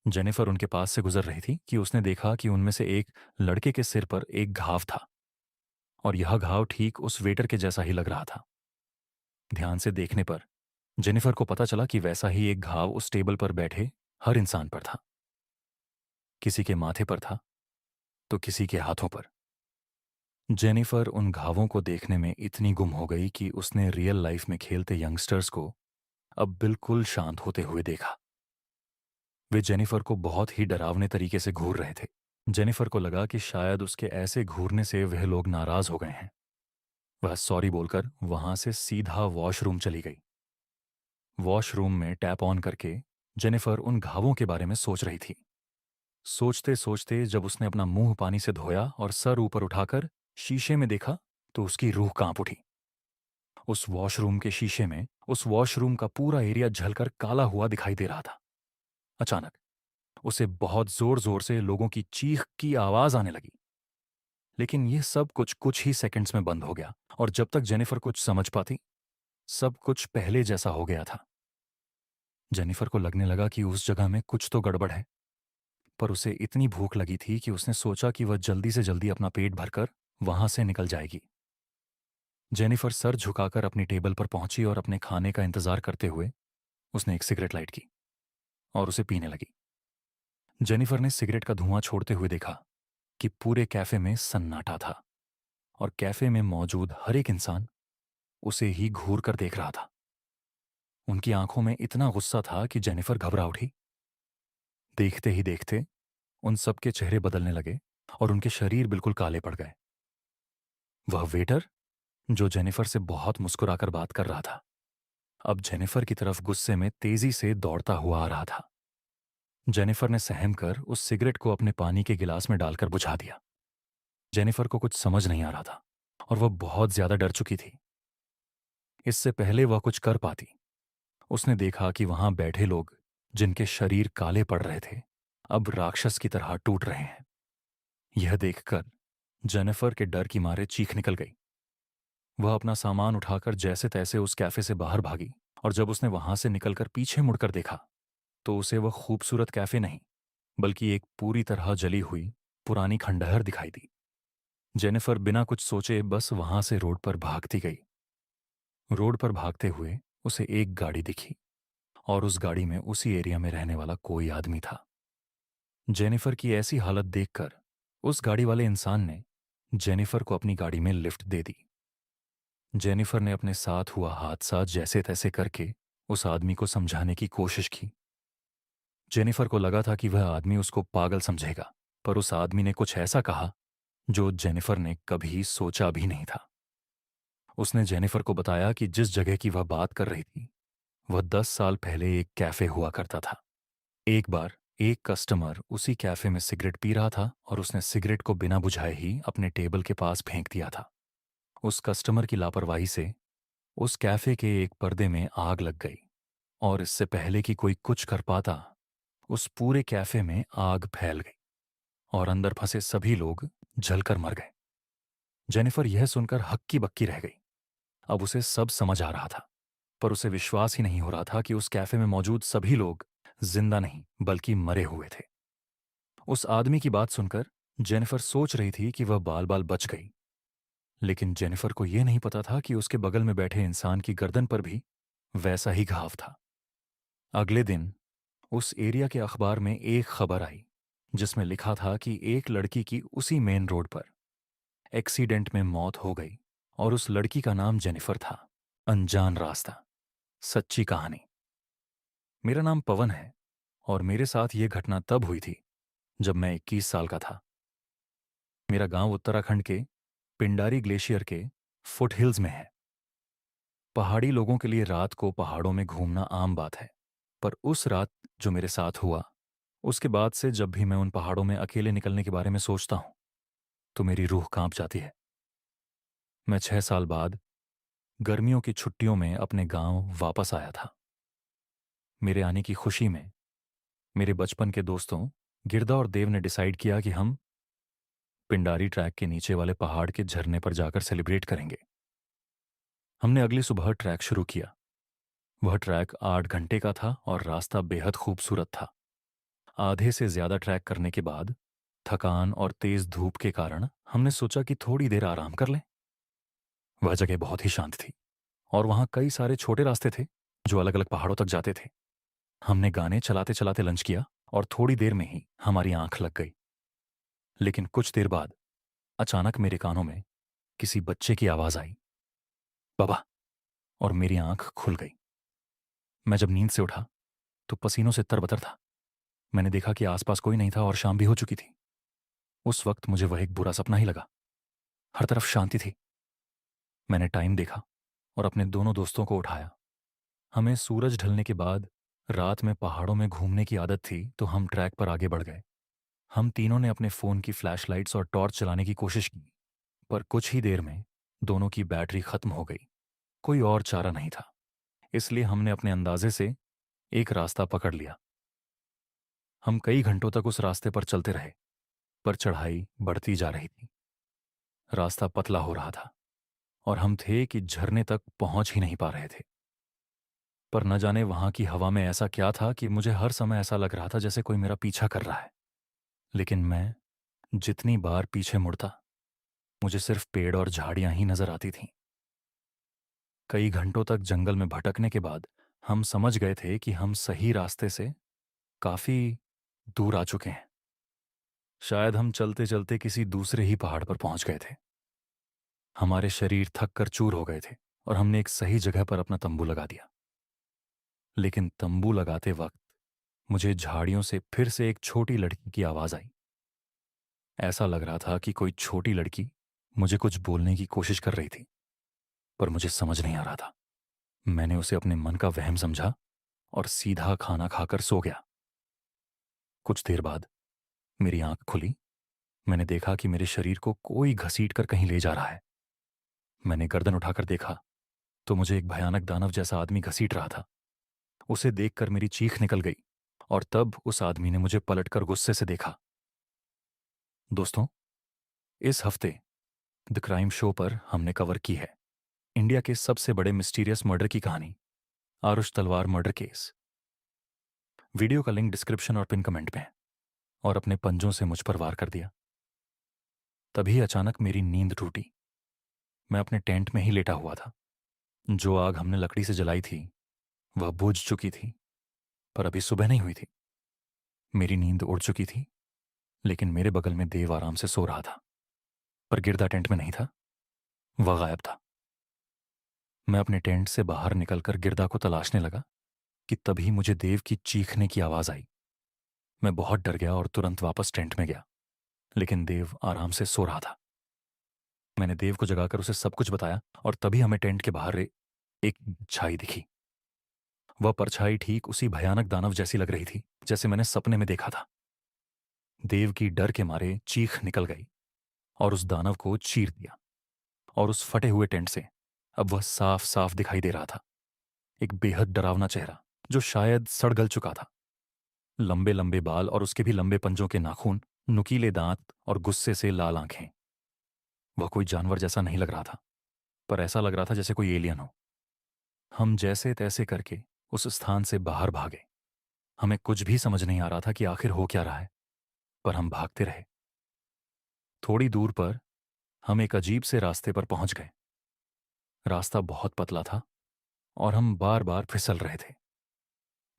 जेनिफर उनके पास से गुजर रही थी कि उसने देखा कि उनमें से एक लड़के के सिर पर एक घाव था और यह घाव ठीक उस वेटर के जैसा ही लग रहा था। ध्यान से देखने पर जेनिफर को पता चला कि वैसा ही एक घाव उस टेबल पर बैठे हर इंसान पर था। किसी के माथे पर था तो किसी के हाथों पर। जेनिफर उन घावों को देखने में इतनी गुम हो गई कि उसने रियल लाइफ में खेलते यंगस्टर्स को अब बिल्कुल शांत होते हुए देखा। वे जेनिफर को बहुत ही डरावने तरीके से घूर रहे थे। जेनिफर को लगा कि शायद उसके ऐसे घूरने से वह लोग नाराज हो गए हैं। वह सॉरी बोलकर वहां से सीधा वॉशरूम चली गई। वॉशरूम में टैप ऑन करके जेनिफर उन घावों के बारे में सोच रही थी। सोचते सोचते जब उसने अपना मुंह पानी से धोया और सर ऊपर उठाकर शीशे में देखा तो उसकी रूह कांप उठी। उस वॉशरूम के शीशे में उस वॉशरूम का पूरा एरिया झलकर काला हुआ दिखाई दे रहा था। अचानक उसे बहुत जोर जोर से लोगों की चीख की आवाज आने लगी। लेकिन यह सब कुछ कुछ ही सेकंड्स में बंद हो गया, और जब तक जेनिफर कुछ समझ पाती, सब कुछ पहले जैसा हो गया था। जेनिफर को लगने लगा कि उस जगह में कुछ तो गड़बड़ है, पर उसे इतनी भूख लगी थी कि उसने सोचा कि वह जल्दी से जल्दी अपना पेट भरकर वहां से निकल जाएगी। जेनिफर सर झुकाकर अपनी टेबल पर पहुंची और अपने खाने का इंतजार करते हुए उसने एक सिगरेट लाइट की और उसे पीने लगी। जेनिफर ने सिगरेट का धुआं छोड़ते हुए देखा कि पूरे कैफे में सन्नाटा था, और कैफे में मौजूद हर एक इंसान उसे ही घूर कर देख रहा था। उनकी आंखों में इतना गुस्सा था कि जेनिफर घबरा उठी। देखते ही देखते उन सबके चेहरे बदलने लगे और उनके शरीर बिल्कुल काले पड़ गए। वह वेटर, जो जेनिफर से बहुत मुस्कुराकर बात कर रहा था, अब जेनिफर की तरफ गुस्से में तेजी से दौड़ता हुआ आ रहा था। जेनिफर ने सहम कर उस सिगरेट को अपने पानी के गिलास में डालकर बुझा दिया। जेनिफर को कुछ समझ नहीं आ रहा था और वह बहुत ज्यादा डर चुकी थी। इससे पहले वह कुछ कर पाती, उसने देखा कि वहां बैठे लोग, जिनके शरीर काले पड़ रहे थे, अब राक्षस की तरह टूट रहे हैं। यह देखकर जेनिफर के डर की मारे चीख निकल गई। वह अपना सामान उठाकर जैसे तैसे उस कैफे से बाहर भागी, और जब उसने वहां से निकलकर पीछे मुड़कर देखा तो उसे वह खूबसूरत कैफे नहीं, बल्कि एक पूरी तरह जली हुई पुरानी खंडहर दिखाई दी। जेनिफर बिना कुछ सोचे बस वहां से रोड पर भागती गई। रोड पर भागते हुए उसे एक गाड़ी दिखी, और उस गाड़ी में उसी एरिया में रहने वाला कोई आदमी था। जेनिफर की ऐसी हालत देखकर उस गाड़ी वाले इंसान ने जेनिफर को अपनी गाड़ी में लिफ्ट दे दी। जेनिफर ने अपने साथ हुआ हादसा जैसे तैसे करके उस आदमी को समझाने की कोशिश की। जेनिफर को लगा था कि वह आदमी उसको पागल समझेगा, पर उस आदमी ने कुछ ऐसा कहा जो जेनिफर ने कभी सोचा भी नहीं था। उसने जेनिफर को बताया कि जिस जगह की वह बात कर रही थी, वह 10 साल पहले एक कैफे हुआ करता था। एक बार एक कस्टमर उसी कैफे में सिगरेट पी रहा था और उसने सिगरेट को बिना बुझाए ही अपने टेबल के पास फेंक दिया था। उस कस्टमर की लापरवाही से उस कैफे के एक पर्दे में आग लग गई, और इससे पहले कि कोई कुछ कर पाता, उस पूरे कैफे में आग फैल गई और अंदर फंसे सभी लोग जलकर मर गए। जेनिफर यह सुनकर हक्की बक्की रह गई। अब उसे सब समझ आ रहा था, पर उसे विश्वास ही नहीं हो रहा था कि उस कैफे में मौजूद सभी लोग जिंदा नहीं बल्कि मरे हुए थे। उस आदमी की बात सुनकर जेनिफर सोच रही थी कि वह बाल बाल बच गई, लेकिन जेनिफर को यह नहीं पता था कि उसके बगल में बैठे इंसान की गर्दन पर भी वैसा ही घाव था। अगले दिन उस एरिया के अखबार में एक खबर आई जिसमें लिखा था कि एक लड़की की उसी मेन रोड पर एक्सीडेंट में मौत हो गई, और उस लड़की का नाम जेनिफर था। अनजान रास्ता, सच्ची कहानी। मेरा नाम पवन है, और मेरे साथ यह घटना तब हुई थी जब मैं 21 साल का था। मेरा गांव उत्तराखंड के पिंडारी ग्लेशियर के फुट हिल्स में है। पहाड़ी लोगों के लिए रात को पहाड़ों में घूमना आम बात है, पर उस रात जो मेरे साथ हुआ, उसके बाद से जब भी मैं उन पहाड़ों में अकेले निकलने के बारे में सोचता हूं तो मेरी रूह कांप जाती है। मैं 6 साल बाद गर्मियों की छुट्टियों में अपने गांव वापस आया था। मेरे आने की खुशी में मेरे बचपन के दोस्तों गिरदा और देव ने डिसाइड किया कि हम पिंडारी ट्रैक के नीचे वाले पहाड़ के झरने पर जाकर सेलिब्रेट करेंगे। हमने अगली सुबह ट्रैक शुरू किया। वह ट्रैक 8 घंटे का था और रास्ता बेहद खूबसूरत था। आधे से ज्यादा ट्रैक करने के बाद थकान और तेज धूप के कारण हमने सोचा कि थोड़ी देर आराम कर लें। वह जगह बहुत ही शांत थी, और वहां कई सारे छोटे रास्ते थे जो अलग अलग पहाड़ों तक जाते थे। हमने गाने चलाते चलाते लंच किया, और थोड़ी देर में ही हमारी आंख लग गई। लेकिन कुछ देर बाद अचानक मेरे कानों में किसी बच्चे की आवाज आई, बाबा, और मेरी आंख खुल गई। मैं जब नींद से उठा तो पसीनों से तरबतर था। मैंने देखा कि आसपास कोई नहीं था और शाम भी हो चुकी थी। उस वक्त मुझे वह एक बुरा सपना ही लगा। हर तरफ शांति थी। मैंने टाइम देखा और अपने दोनों दोस्तों को उठाया। हमें सूरज ढलने के बाद रात में पहाड़ों में घूमने की आदत थी, तो हम ट्रैक पर आगे बढ़ गए। हम तीनों ने अपने फोन की फ्लैशलाइट्स और टॉर्च चलाने की कोशिश की, पर कुछ ही देर में दोनों की बैटरी खत्म हो गई। कोई और चारा नहीं था, इसलिए हमने अपने अंदाजे से एक रास्ता पकड़ लिया। हम कई घंटों तक उस रास्ते पर चलते रहे, पर चढ़ाई बढ़ती जा रही थी। रास्ता पतला हो रहा था और हम थे कि झरने तक पहुंच ही नहीं पा रहे थे। पर न जाने वहां की हवा में ऐसा क्या था कि मुझे हर समय ऐसा लग रहा था जैसे कोई मेरा पीछा कर रहा है। लेकिन मैं जितनी बार पीछे मुड़ता, मुझे सिर्फ पेड़ और झाड़ियां ही नजर आती थीं। कई घंटों तक जंगल में भटकने के बाद हम समझ गए थे कि हम सही रास्ते से काफी दूर आ चुके हैं। शायद हम चलते चलते किसी दूसरे ही पहाड़ पर पहुंच गए थे। हमारे शरीर थक कर चूर हो गए थे और हमने एक सही जगह पर अपना तंबू लगा दिया। लेकिन तंबू लगाते वक्त मुझे झाड़ियों से फिर से एक छोटी लड़की की आवाज आई। ऐसा लग रहा था कि कोई छोटी लड़की मुझे कुछ बोलने की कोशिश कर रही थी, पर मुझे समझ नहीं आ रहा था। मैंने उसे अपने मन का वहम समझा और सीधा खाना खाकर सो गया। कुछ देर बाद मेरी आंख खुली। मैंने देखा कि मेरे शरीर को कोई घसीट कर कहीं ले जा रहा है। मैंने गर्दन उठाकर देखा तो मुझे एक भयानक दानव जैसा आदमी घसीट रहा था। उसे देखकर मेरी चीख निकल गई और तब उस आदमी ने मुझे पलटकर गुस्से से देखा। दोस्तों, इस हफ्ते द क्राइम शो पर हमने कवर की है इंडिया के सबसे बड़े मिस्टीरियस मर्डर की कहानी, आरुष तलवार मर्डर केस। वीडियो का लिंक डिस्क्रिप्शन और पिन कमेंट में है। और अपने पंजों से मुझ पर वार कर दिया। तभी अचानक मेरी नींद टूटी। मैं अपने टेंट में ही लेटा हुआ था। जो आग हमने लकड़ी से जलाई थी वह बुझ चुकी थी, पर अभी सुबह नहीं हुई थी। मेरी नींद उड़ चुकी थी, लेकिन मेरे बगल में देव आराम से सो रहा था। पर गिरदा टेंट में नहीं था, वह गायब था। मैं अपने टेंट से बाहर निकलकर गिरदा को तलाशने लगा कि तभी मुझे देव की चीखने की आवाज आई। मैं बहुत डर गया और तुरंत वापस टेंट में गया, लेकिन देव आराम से सो रहा था। मैंने देव को जगाकर उसे सब कुछ बताया और तभी हमें टेंट के बाहर एक छाई दिखी। वह परछाई ठीक उसी भयानक दानव जैसी लग रही थी जैसे मैंने सपने में देखा था। देव की डर के मारे चीख निकल गई और उस दानव को चीर दिया। और उस फटे हुए टेंट से अब वह साफ साफ दिखाई दे रहा था। एक बेहद डरावना चेहरा जो शायद सड़ गल चुका था। लंबे लंबे बाल और उसके भी लंबे पंजों के नाखून, नुकीले दांत और गुस्से से लाल आंखें। वह कोई जानवर जैसा नहीं लग रहा था, पर ऐसा लग रहा था जैसे कोई एलियन हो। हम जैसे तैसे करके उस स्थान से बाहर भागे। हमें कुछ भी समझ नहीं आ रहा था कि आखिर हो क्या रहा है, पर हम भागते रहे। थोड़ी दूर पर हम एक अजीब से रास्ते पर पहुंच गए। रास्ता बहुत पतला था और हम बार बार फिसल रहे थे।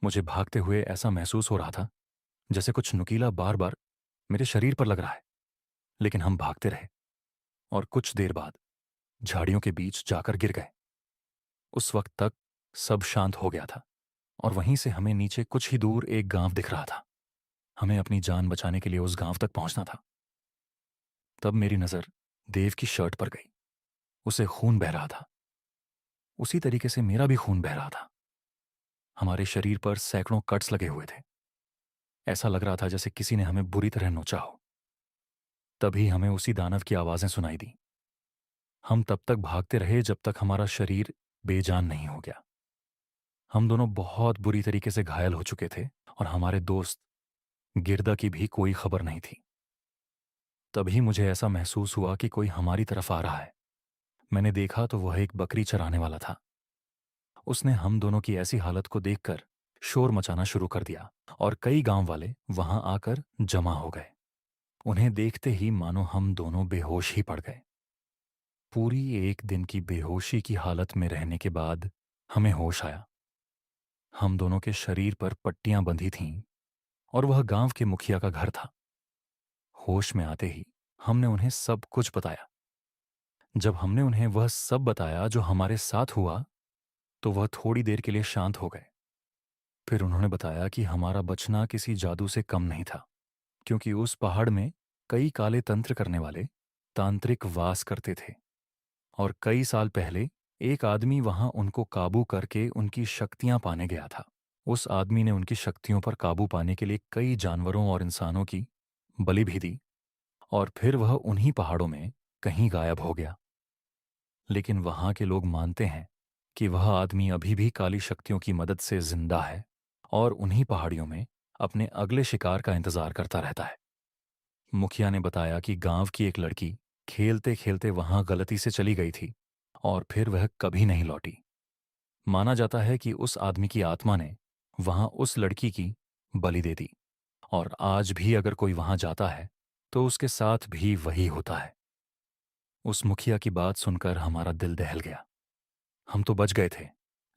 मुझे भागते हुए ऐसा महसूस हो रहा था जैसे कुछ नुकीला बार बार मेरे शरीर पर लग रहा है। लेकिन हम भागते रहे और कुछ देर बाद झाड़ियों के बीच जाकर गिर गए। उस वक्त तक सब शांत हो गया था और वहीं से हमें नीचे कुछ ही दूर एक गांव दिख रहा था। हमें अपनी जान बचाने के लिए उस गांव तक पहुंचना था। तब मेरी नजर देव की शर्ट पर गई। उसे खून बह रहा था। उसी तरीके से मेरा भी खून बह रहा था। हमारे शरीर पर सैकड़ों कट्स लगे हुए थे। ऐसा लग रहा था जैसे किसी ने हमें बुरी तरह नोचा हो। तभी हमें उसी दानव की आवाजें सुनाई दी। हम तब तक भागते रहे जब तक हमारा शरीर बेजान नहीं हो गया। हम दोनों बहुत बुरी तरीके से घायल हो चुके थे और हमारे दोस्त गिरदा की भी कोई खबर नहीं थी। तभी मुझे ऐसा महसूस हुआ कि कोई हमारी तरफ आ रहा है। मैंने देखा तो वह एक बकरी चराने वाला था। उसने हम दोनों की ऐसी हालत को देखकर शोर मचाना शुरू कर दिया और कई गांव वाले वहां आकर जमा हो गए। उन्हें देखते ही मानो हम दोनों बेहोश ही पड़ गए। पूरी एक दिन की बेहोशी की हालत में रहने के बाद हमें होश आया। हम दोनों के शरीर पर पट्टियां बंधी थीं और वह गांव के मुखिया का घर था। होश में आते ही हमने उन्हें सब कुछ बताया। जब हमने उन्हें वह सब बताया जो हमारे साथ हुआ, तो वह थोड़ी देर के लिए शांत हो गए। फिर उन्होंने बताया कि हमारा बचना किसी जादू से कम नहीं था, क्योंकि उस पहाड़ में कई काले तंत्र करने वाले तांत्रिक वास करते थे और कई साल पहले एक आदमी वहां उनको काबू करके उनकी शक्तियां पाने गया था। उस आदमी ने उनकी शक्तियों पर काबू पाने के लिए कई जानवरों और इंसानों की बलि भी दी और फिर वह उन्हीं पहाड़ों में कहीं गायब हो गया। लेकिन वहां के लोग मानते हैं कि वह आदमी अभी भी काली शक्तियों की मदद से जिंदा है और उन्हीं पहाड़ियों में अपने अगले शिकार का इंतजार करता रहता है। मुखिया ने बताया कि गांव की एक लड़की खेलते खेलते वहां गलती से चली गई थी और फिर वह कभी नहीं लौटी। माना जाता है कि उस आदमी की आत्मा ने वहां उस लड़की की बलि दे दी, और आज भी अगर कोई वहां जाता है तो उसके साथ भी वही होता है। उस मुखिया की बात सुनकर हमारा दिल दहल गया। हम तो बच गए थे,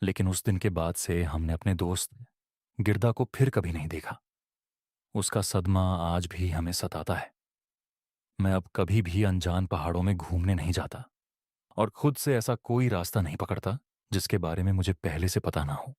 लेकिन उस दिन के बाद से हमने अपने दोस्त गिरदा को फिर कभी नहीं देखा। उसका सदमा आज भी हमें सताता है। मैं अब कभी भी अनजान पहाड़ों में घूमने नहीं जाता और खुद से ऐसा कोई रास्ता नहीं पकड़ता जिसके बारे में मुझे पहले से पता ना हो।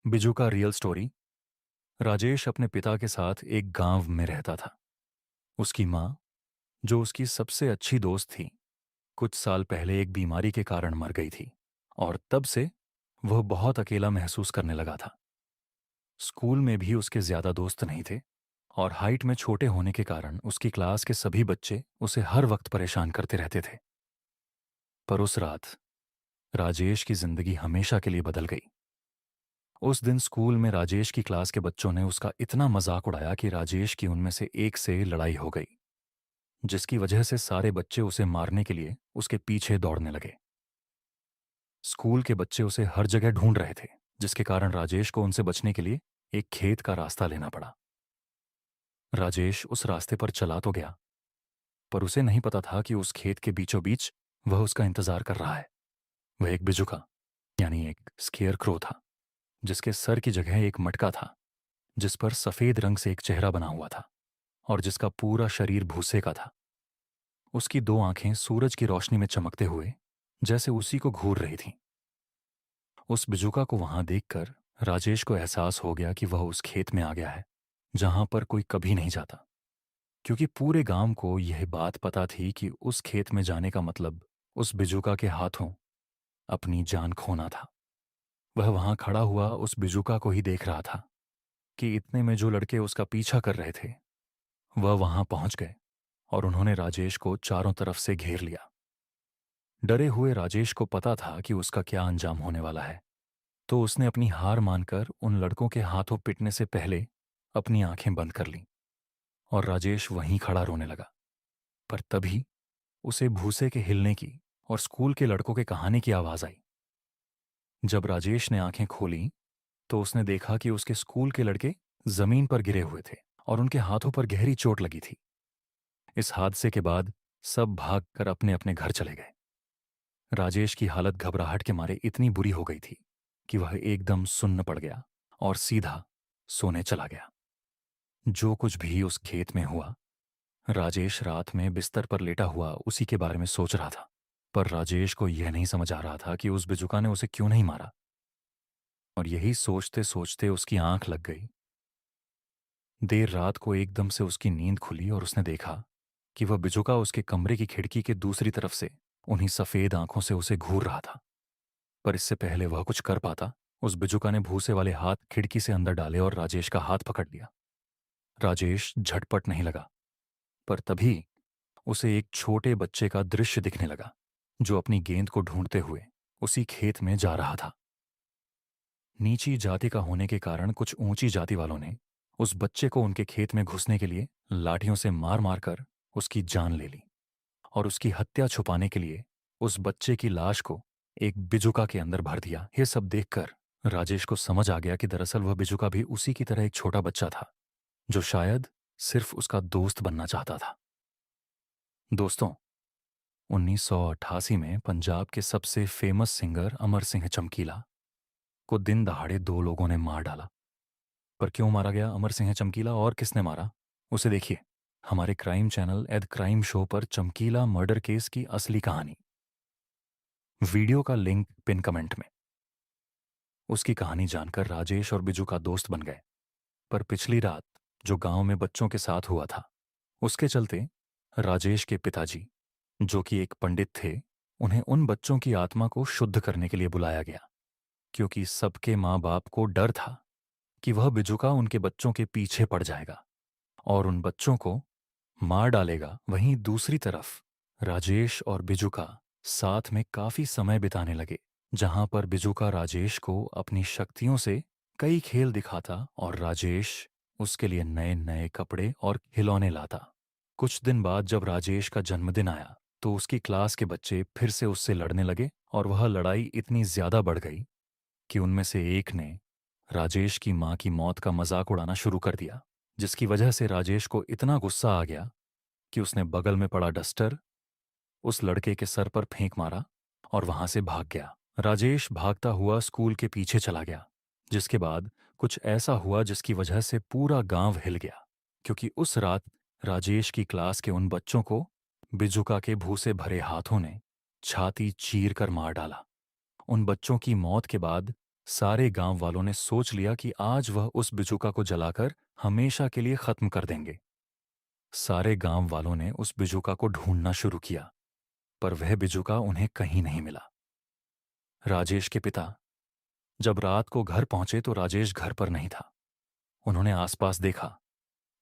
बिजू का रियल स्टोरी। राजेश अपने पिता के साथ एक गांव में रहता था। उसकी माँ, जो उसकी सबसे अच्छी दोस्त थी, कुछ साल पहले एक बीमारी के कारण मर गई थी और तब से वह बहुत अकेला महसूस करने लगा था। स्कूल में भी उसके ज्यादा दोस्त नहीं थे और हाइट में छोटे होने के कारण उसकी क्लास के सभी बच्चे उसे हर वक्त परेशान करते रहते थे। पर उस रात राजेश की जिंदगी हमेशा के लिए बदल गई। उस दिन स्कूल में राजेश की क्लास के बच्चों ने उसका इतना मजाक उड़ाया कि राजेश की उनमें से एक से लड़ाई हो गई, जिसकी वजह से सारे बच्चे उसे मारने के लिए उसके पीछे दौड़ने लगे। स्कूल के बच्चे उसे हर जगह ढूंढ रहे थे, जिसके कारण राजेश को उनसे बचने के लिए एक खेत का रास्ता लेना पड़ा। राजेश उस रास्ते पर चला तो गया, पर उसे नहीं पता था कि उस खेत के बीचों बीच वह उसका इंतजार कर रहा है। वह एक बिजुका, यानी एक स्केयर क्रो था, जिसके सर की जगह एक मटका था, जिस पर सफेद रंग से एक चेहरा बना हुआ था और जिसका पूरा शरीर भूसे का था। उसकी दो आंखें सूरज की रोशनी में चमकते हुए जैसे उसी को घूर रही थीं। उस बिजुका को वहां देखकर राजेश को एहसास हो गया कि वह उस खेत में आ गया है जहां पर कोई कभी नहीं जाता, क्योंकि पूरे गांव को यह बात पता थी कि उस खेत में जाने का मतलब उस बिजुका के हाथों अपनी जान खोना था। वह वहां खड़ा हुआ उस बिजुका को ही देख रहा था कि इतने में जो लड़के उसका पीछा कर रहे थे वह वहां पहुंच गए और उन्होंने राजेश को चारों तरफ से घेर लिया। डरे हुए राजेश को पता था कि उसका क्या अंजाम होने वाला है, तो उसने अपनी हार मानकर उन लड़कों के हाथों पिटने से पहले अपनी आंखें बंद कर लीं और राजेश वहीं खड़ा रोने लगा। पर तभी उसे भूसे के हिलने की और स्कूल के लड़कों के कहानी की आवाज आई। जब राजेश ने आंखें खोली तो उसने देखा कि उसके स्कूल के लड़के जमीन पर गिरे हुए थे और उनके हाथों पर गहरी चोट लगी थी। इस हादसे के बाद सब भागकर अपने अपने घर चले गए। राजेश की हालत घबराहट के मारे इतनी बुरी हो गई थी कि वह एकदम सुन्न पड़ गया और सीधा सोने चला गया। जो कुछ भी उस खेत में हुआ, राजेश रात में बिस्तर पर लेटा हुआ उसी के बारे में सोच रहा था। पर राजेश को यह नहीं समझ आ रहा था कि उस बिजुका ने उसे क्यों नहीं मारा, और यही सोचते सोचते उसकी आंख लग गई। देर रात को एकदम से उसकी नींद खुली और उसने देखा कि वह बिजुका उसके कमरे की खिड़की के दूसरी तरफ से उन्हीं सफेद आंखों से उसे घूर रहा था। पर इससे पहले वह कुछ कर पाता, उस बिजुका ने भूसे वाले हाथ खिड़की से अंदर डाले और राजेश का हाथ पकड़ लिया। राजेश झटपट नहीं लगा, पर तभी उसे एक छोटे बच्चे का दृश्य दिखने लगा जो अपनी गेंद को ढूंढते हुए उसी खेत में जा रहा था। नीची जाति का होने के कारण कुछ ऊंची जाति वालों ने उस बच्चे को उनके खेत में घुसने के लिए लाठियों से मार मार कर उसकी जान ले ली और उसकी हत्या छुपाने के लिए उस बच्चे की लाश को एक बिजुका के अंदर भर दिया। यह सब देखकर राजेश को समझ आ गया कि दरअसल वह बिजुका भी उसी की तरह एक छोटा बच्चा था जो शायद सिर्फ उसका दोस्त बनना चाहता था। दोस्तों, 1988 में पंजाब के सबसे फेमस सिंगर अमर सिंह चमकीला को दिन दहाड़े दो लोगों ने मार डाला। पर क्यों मारा गया अमर सिंह चमकीला और किसने मारा, उसे देखिए हमारे क्राइम चैनल एद क्राइम शो पर चमकीला मर्डर केस की असली कहानी। वीडियो का लिंक पिन कमेंट में। उसकी कहानी जानकर राजेश और बिजू का दोस्त बन गए। पर पिछली रात जो गांव में बच्चों के साथ हुआ था, उसके चलते राजेश के पिताजी, जो कि एक पंडित थे, उन्हें उन बच्चों की आत्मा को शुद्ध करने के लिए बुलाया गया, क्योंकि सबके माँ बाप को डर था कि वह बिजुका उनके बच्चों के पीछे पड़ जाएगा और उन बच्चों को मार डालेगा। वहीं दूसरी तरफ राजेश और बिजुका साथ में काफी समय बिताने लगे, जहां पर बिजुका राजेश को अपनी शक्तियों से कई खेल दिखाता और राजेश उसके लिए नए नए कपड़े और खिलौने लाता। कुछ दिन बाद जब राजेश का जन्मदिन आया तो उसकी क्लास के बच्चे फिर से उससे लड़ने लगे और वह लड़ाई इतनी ज्यादा बढ़ गई कि उनमें से एक ने राजेश की मां की मौत का मजाक उड़ाना शुरू कर दिया, जिसकी वजह से राजेश को इतना गुस्सा आ गया कि उसने बगल में पड़ा डस्टर उस लड़के के सर पर फेंक मारा और वहां से भाग गया। राजेश भागता हुआ स्कूल के पीछे चला गया, जिसके बाद कुछ ऐसा हुआ जिसकी वजह से पूरा गांव हिल गया, क्योंकि उस रात राजेश की क्लास के उन बच्चों को बिजुका के भूसे भरे हाथों ने छाती चीर कर मार डाला। उन बच्चों की मौत के बाद सारे गांव वालों ने सोच लिया कि आज वह उस बिजुका को जलाकर हमेशा के लिए खत्म कर देंगे। सारे गांव वालों ने उस बिजुका को ढूंढना शुरू किया, पर वह बिजुका उन्हें कहीं नहीं मिला। राजेश के पिता जब रात को घर पहुंचे तो राजेश घर पर नहीं था। उन्होंने आसपास देखा,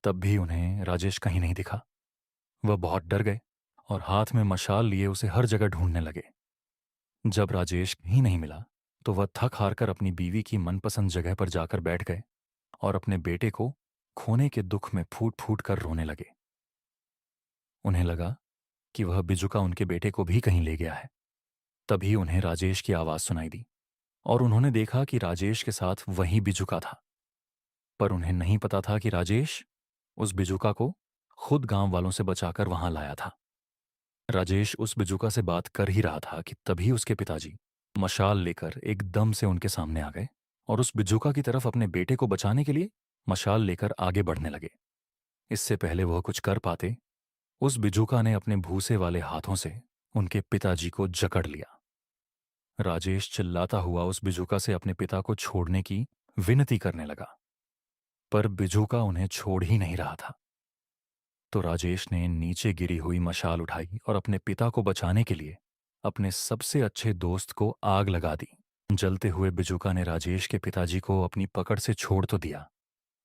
तब भी उन्हें राजेश कहीं नहीं दिखा। वह बहुत डर गए और हाथ में मशाल लिए उसे हर जगह ढूंढने लगे। जब राजेश कहीं नहीं मिला तो वह थक हार कर अपनी बीवी की मनपसंद जगह पर जाकर बैठ गए और अपने बेटे को खोने के दुख में फूट फूट कर रोने लगे। उन्हें लगा कि वह बिजुका उनके बेटे को भी कहीं ले गया है। तभी उन्हें राजेश की आवाज सुनाई दी और उन्होंने देखा कि राजेश के साथ वही बिजुका था। पर उन्हें नहीं पता था कि राजेश उस बिजुका को खुद गांव वालों से बचाकर वहां लाया था। राजेश उस बिजुका से बात कर ही रहा था कि तभी उसके पिताजी मशाल लेकर एकदम से उनके सामने आ गए और उस बिजुका की तरफ अपने बेटे को बचाने के लिए मशाल लेकर आगे बढ़ने लगे। इससे पहले वह कुछ कर पाते, उस बिजूका ने अपने भूसे वाले हाथों से उनके पिताजी को जकड़ लिया। राजेश चिल्लाता हुआ उस बिजूका से अपने पिता को छोड़ने की विनती करने लगा, पर बिजूका उन्हें छोड़ ही नहीं रहा था। तो राजेश ने नीचे गिरी हुई मशाल उठाई और अपने पिता को बचाने के लिए अपने सबसे अच्छे दोस्त को आग लगा दी। जलते हुए बिजूका ने राजेश के पिताजी को अपनी पकड़ से छोड़ तो दिया,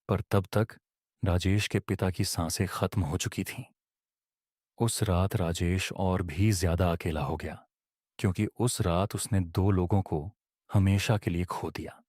पर तब तक राजेश के पिता की सांसें खत्म हो चुकी थीं। उस रात राजेश और भी ज्यादा अकेला हो गया, क्योंकि उस रात उसने दो लोगों को हमेशा के लिए खो दिया।